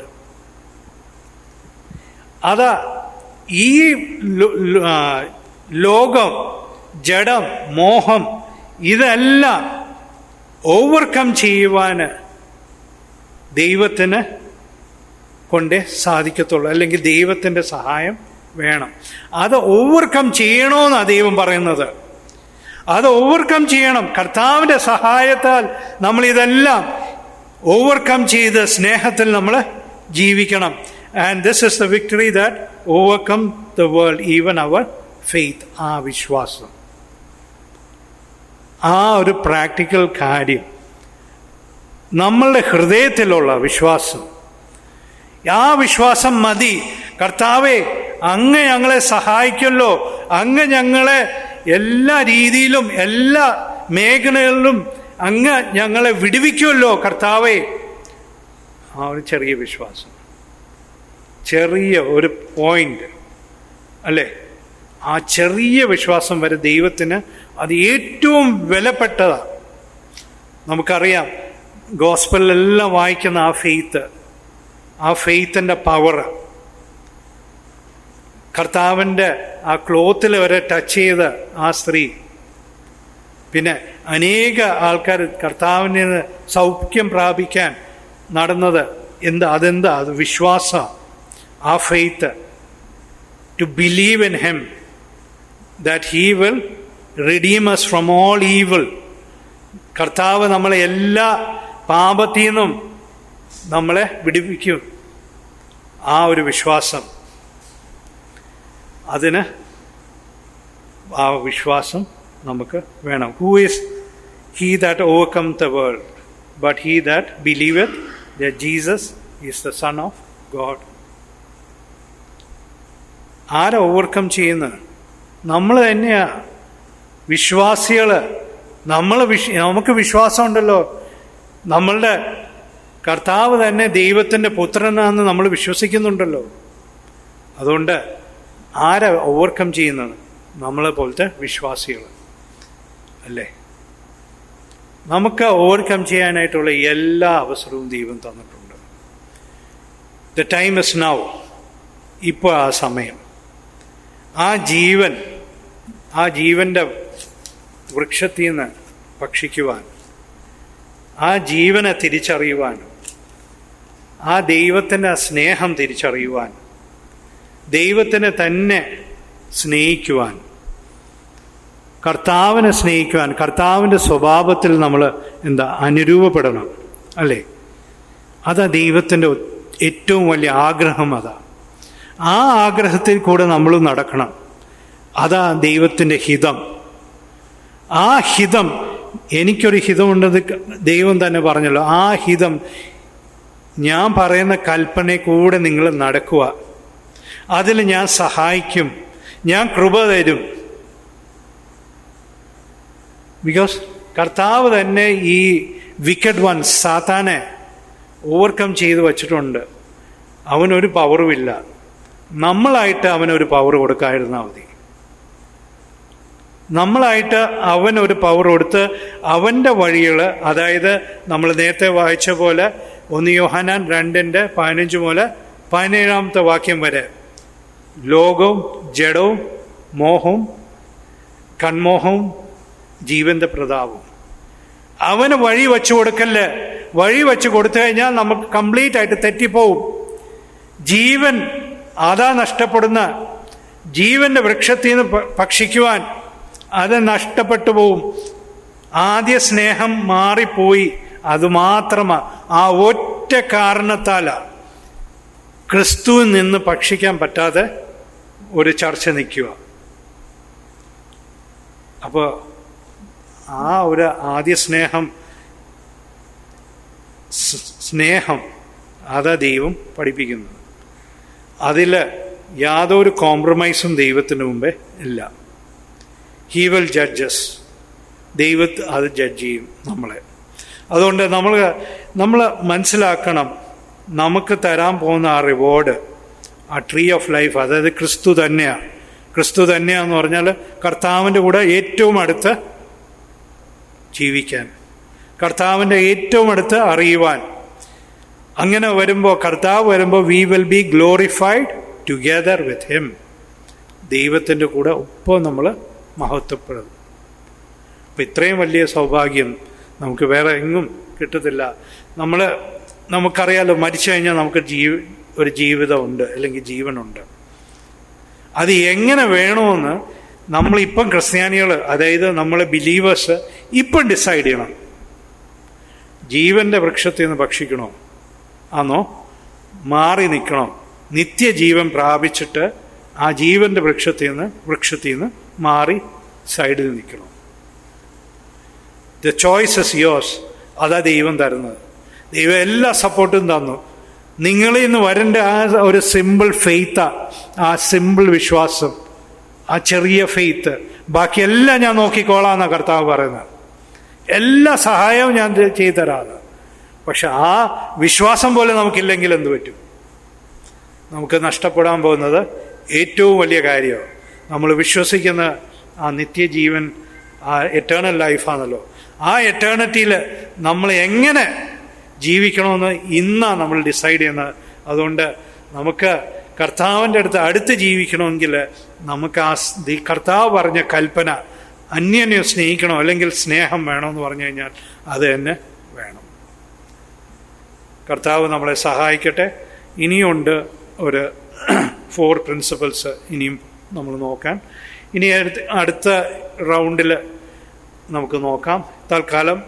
അതാ ഈ ലോകം, ജഡം, മോഹം, ഇതെല്ലാം ഓവർകം ചെയ്യുവാൻ ദൈവത്തിന് കൊണ്ടേ സാധിക്കത്തുള്ളൂ, അല്ലെങ്കിൽ ദൈവത്തിൻ്റെ സഹായം വേണം. അത് ഓവർകം ചെയ്യണമെന്നാണ് ദൈവം പറയുന്നത്. അത് ഓവർകം ചെയ്യണം. കർത്താവിൻ്റെ സഹായത്താൽ നമ്മളിതെല്ലാം ഓവർകം ചെയ്ത് സ്നേഹത്തിൽ നമ്മൾ ജീവിക്കണം. And this is the victory that overcome the world, even our faith. ആ വിശ്വാസം, ആ ഒരു പ്രാക്ടിക്കൽ കാര്യം, നമ്മളുടെ ഹൃദയത്തിലുള്ള വിശ്വാസം, ആ വിശ്വാസം മതി. കർത്താവേ, അങ്ങ് ഞങ്ങളെ സഹായിക്കുമല്ലോ, അങ്ങ് ഞങ്ങളെ എല്ലാ രീതിയിലും എല്ലാ മേഖലകളിലും അങ്ങ് ഞങ്ങളെ വിടുവിക്കുമല്ലോ കർത്താവേ. ആ ഒരു ചെറിയ വിശ്വാസം, ചെറിയ ഒരു പോയിന്റ് അല്ലേ, ആ ചെറിയ വിശ്വാസം വരെ ദൈവത്തിന് അത് ഏറ്റവും വിലപ്പെട്ടതാണ്. നമുക്കറിയാം, ഗോസ്പലിലെല്ലാം വായിക്കുന്ന ആ ഫെയ്ത്തിൻ്റെ പവർ, കർത്താവിൻ്റെ ആ ക്ലോത്തിൽ വരെ ടച്ച് ചെയ്ത ആ സ്ത്രീ, പിന്നെ അനേക ആൾക്കാർ കർത്താവിന് സൗഖ്യം പ്രാപിക്കാൻ നടന്നത് അതെന്താ? അത് വിശ്വാസം, ആ faith, to believe in him that he will redeem us from all evil. കർത്താവ് നമ്മളെ എല്ലാ പാപത്തിൽ നിന്നും നമ്മളെ വിടുവിക്കും. ആ ഒരു വിശ്വാസം, അതിന് ആ വിശ്വാസം നമുക്ക് വേണം. Who is he that overcome the world but he that believeth that Jesus is the Son of God? ആരാ ഓവർകം ചെയ്യുന്നത്? നമ്മൾ തന്നെയാ വിശ്വാസികൾ. നമുക്ക് വിശ്വാസമുണ്ടല്ലോ, നമ്മളുടെ കർത്താവ് തന്നെ ദൈവത്തിൻ്റെ പുത്രനാണെന്ന് നമ്മൾ വിശ്വസിക്കുന്നുണ്ടല്ലോ. അതുകൊണ്ട് ആരാ ഓവർകം ചെയ്യുന്നത്? നമ്മളെ പോലത്തെ വിശ്വാസികൾ അല്ലേ? നമുക്ക് ഓവർകം ചെയ്യാനായിട്ടുള്ള എല്ലാ അവസരവും ദൈവം തന്നിട്ടുണ്ട്. The time is now. ഇപ്പോൾ ആ സമയം. ആ ജീവൻ്റെ വൃക്ഷത്തിൽ നിന്ന് ഭക്ഷിക്കുവാൻ, ആ ജീവനെ തിരിച്ചറിയുവാൻ, ആ ദൈവത്തിൻ്റെ സ്നേഹം തിരിച്ചറിയുവാൻ, ദൈവത്തിനെ തന്നെ സ്നേഹിക്കുവാൻ, കർത്താവിനെ സ്നേഹിക്കുവാൻ, കർത്താവിൻ്റെ സ്വഭാവത്തിൽ നമ്മൾ അനുരൂപപ്പെടണം, അല്ലേ? അതാ ദൈവത്തിൻ്റെ ഏറ്റവും വലിയ ആഗ്രഹം. ആ ആഗ്രഹത്തിൽ കൂടെ നമ്മൾ നടക്കണം. അതാ ദൈവത്തിൻ്റെ ഹിതം. ആ ഹിതം, എനിക്കൊരു ഹിതമുണ്ടെന്ന് ദൈവം തന്നെ പറഞ്ഞല്ലോ. ആ ഹിതം, ഞാൻ പറയുന്ന കൽപ്പനയിൽ കൂടെ നിങ്ങൾ നടക്കുക. അതിൽ ഞാൻ സഹായിക്കും, ഞാൻ കൃപ തരും. ബിക്കോസ് കർത്താവ് തന്നെ ഈ വിക്കഡ് വൺ സാത്താനെ ഓവർകം ചെയ്ത് വച്ചിട്ടുണ്ട്. അവനൊരു പവറുമില്ല. നമ്മളായിട്ട് അവനൊരു പവർ കൊടുക്കാതിരുന്നാൽ മതി. നമ്മളായിട്ട് അവനൊരു പവർ കൊടുത്ത് അവൻ്റെ വഴികൾ, അതായത് നമ്മൾ നേരത്തെ വായിച്ച പോലെ 1 യോഹന്നാൻ 2:15 മുതൽ 17 വാക്യം വരെ, ലോകവും ജഡവും മോഹവും കൺമോഹവും ജീവന്റെ പ്രതാപവും, അവന് വഴി വെച്ചു കൊടുക്കല്ലേ. വഴി വെച്ച് കൊടുത്തു കഴിഞ്ഞാൽ നമുക്ക് കംപ്ലീറ്റ് ആയിട്ട് തെറ്റിപ്പോവും. ജീവൻ അതാ നഷ്ടപ്പെടുന്ന. ജീവന്റെ വൃക്ഷത്തിൽ നിന്ന് ഭക്ഷിക്കുവാൻ അത് നഷ്ടപ്പെട്ടു പോവും. ആദ്യ സ്നേഹം മാറിപ്പോയി. അതുമാത്രമാണ്. ആ ഒറ്റ കാരണത്താലാണ് ക്രിസ്തുവിൽ നിന്ന് ഭക്ഷിക്കാൻ പറ്റാതെ ഒരു ചർച്ച നിൽക്കുക. അപ്പോൾ ആ ഒരു ആദ്യ സ്നേഹം അതാ ദൈവം പഠിപ്പിക്കുന്നത്. അതിൽ യാതൊരു കോംപ്രമൈസും ദൈവത്തിന് മുമ്പേ ഇല്ല. He will judges. ദൈവത്തെ അത് ജഡ്ജ് ചെയ്യും നമ്മളെ. അതുകൊണ്ട് നമ്മൾ മനസ്സിലാക്കണം, നമുക്ക് തരാൻ പോകുന്ന ആ റിവാർഡ്, ആ ട്രീ ഓഫ് ലൈഫ്, അതായത് ക്രിസ്തു തന്നെയാണ്. ക്രിസ്തു തന്നെയാന്ന് പറഞ്ഞാൽ കർത്താവിൻ്റെ കൂടെ ഏറ്റവും അടുത്ത് ജീവിക്കാൻ, കർത്താവിൻ്റെ ഏറ്റവും അടുത്ത് അറിയുവാൻ. അങ്ങനെ വരുമ്പോൾ, കർത്താവ് വരുമ്പോൾ, we will be glorified together with him. ദൈവത്തിൻ്റെ കൂടെ ഒപ്പം നമ്മൾ മഹത്വപ്പെടും. അപ്പം ഇത്രയും വലിയ സൗഭാഗ്യം നമുക്ക് വേറെ എങ്ങും കിട്ടത്തില്ല. നമുക്കറിയാലോ, മരിച്ചു കഴിഞ്ഞാൽ നമുക്ക് ഒരു ജീവിതമുണ്ട്, അല്ലെങ്കിൽ ജീവനുണ്ട്. അത് എങ്ങനെ വേണമെന്ന് നമ്മളിപ്പം ക്രിസ്ത്യാനികൾ, അതായത് നമ്മളെ ബിലീവേഴ്സ് ഇപ്പം ഡിസൈഡ് ചെയ്യണം. ജീവന്റെ വൃക്ഷത്തിൽ നിന്ന് ഭക്ഷിക്കണോ, ആണോ മാറി നിൽക്കണോ? നിത്യജീവൻ പ്രാപിച്ചിട്ട് ആ ജീവന്റെ വൃക്ഷത്തിൽ നിന്ന് മാറി സൈഡിൽ നിൽക്കണം. The choice is yours. അതാ ദൈവം തരുന്നത്. ദൈവം എല്ലാ സപ്പോർട്ടും തന്നു. നിങ്ങളിൽ നിന്ന് വരേണ്ട ആ ഒരു സിമ്പിൾ ഫെയ്ത്താ, ആ സിമ്പിൾ വിശ്വാസം, ആ ചെറിയ ഫെയ്ത്ത്. ബാക്കിയെല്ലാം ഞാൻ നോക്കിക്കോളാന്നാണ് കർത്താവ് പറയുന്നത്. എല്ലാ സഹായവും ഞാൻ ചെയ്തു തരാറ്. പക്ഷെ ആ വിശ്വാസം പോലെ നമുക്കില്ലെങ്കിൽ എന്ത് പറ്റും? നമുക്ക് നഷ്ടപ്പെടാൻ പോകുന്നത് ഏറ്റവും വലിയ കാര്യമാണ്. നമ്മൾ വിശ്വസിക്കുന്ന ആ നിത്യജീവൻ, ആ എറ്റേണൽ ലൈഫാണല്ലോ. ആ എറ്റേണിറ്റിയിൽ നമ്മൾ എങ്ങനെ ജീവിക്കണമെന്ന് ഇന്നാണ് നമ്മൾ ഡിസൈഡ് ചെയ്യുന്നത്. അതുകൊണ്ട് നമുക്ക് കർത്താവിൻ്റെ അടുത്ത് ജീവിക്കണമെങ്കിൽ നമുക്ക് ആ കർത്താവ് പറഞ്ഞ കൽപ്പന, അന്യനെ സ്നേഹിക്കണോ അല്ലെങ്കിൽ സ്നേഹം വേണമെന്ന് പറഞ്ഞു കഴിഞ്ഞാൽ അത് തന്നെ വേണം. കർത്താവ് നമ്മളെ സഹായിക്കട്ടെ. ഇനിയുണ്ട് ഒരു 4 പ്രിൻസിപ്പൽസ് ഇനിയും നമ്മൾ നോക്കാൻ. ഇനി അടുത്ത റൗണ്ടിൽ നമുക്ക് നോക്കാം. തൽക്കാലം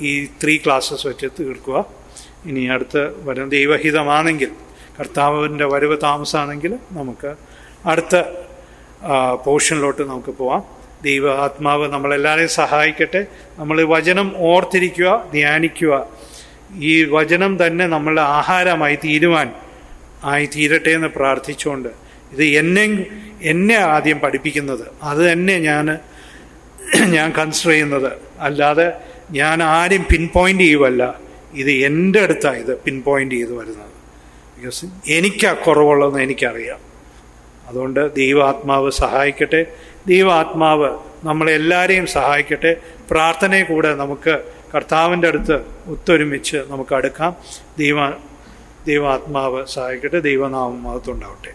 ഈ 3 ക്ലാസ്സസ് വെച്ച് തീർക്കുക. ഇനി അടുത്ത് വരും ദൈവഹിതമാണെങ്കിൽ, കർത്താവിൻ്റെ വരവ് താമസമാണെങ്കിൽ നമുക്ക് അടുത്ത പോർഷനിലോട്ട് നമുക്ക് പോവാം. ദൈവ ആത്മാവ് നമ്മളെല്ലാവരെയും സഹായിക്കട്ടെ. നമ്മൾ വചനം ഓർത്തിരിക്കുക, ധ്യാനിക്കുക. ഈ വചനം തന്നെ നമ്മളുടെ ആഹാരമായി തീരട്ടെ എന്ന് പ്രാർത്ഥിച്ചുകൊണ്ട്, ഇത് എന്നെ ആദ്യം പഠിപ്പിക്കുന്നത്, അത് തന്നെ ഞാൻ കൺസിഡർ ചെയ്യുന്നത്. അല്ലാതെ ഞാൻ ആരും പിൻ പോയിന്റ് ചെയ്യുവല്ല. ഇത് എൻ്റെ അടുത്താണ് ഇത് പിൻ പോയിന്റ് ചെയ്ത് വരുന്നത്. ബിക്കോസ് എനിക്കാ കുറവുള്ളതെന്ന് എനിക്കറിയാം. അതുകൊണ്ട് ദൈവാത്മാവ് സഹായിക്കട്ടെ. ദൈവാത്മാവ് നമ്മളെല്ലാവരെയും സഹായിക്കട്ടെ. പ്രാർത്ഥനയിൽ കൂടെ നമുക്ക് കർത്താവിൻ്റെ അടുത്ത് ഒത്തൊരുമിച്ച് നമുക്ക് അടുക്കാം. ദൈവാത്മാവ് സഹായിക്കട്ടെ. ദൈവനാമം മഹത്വം ഉണ്ടാവട്ടെ.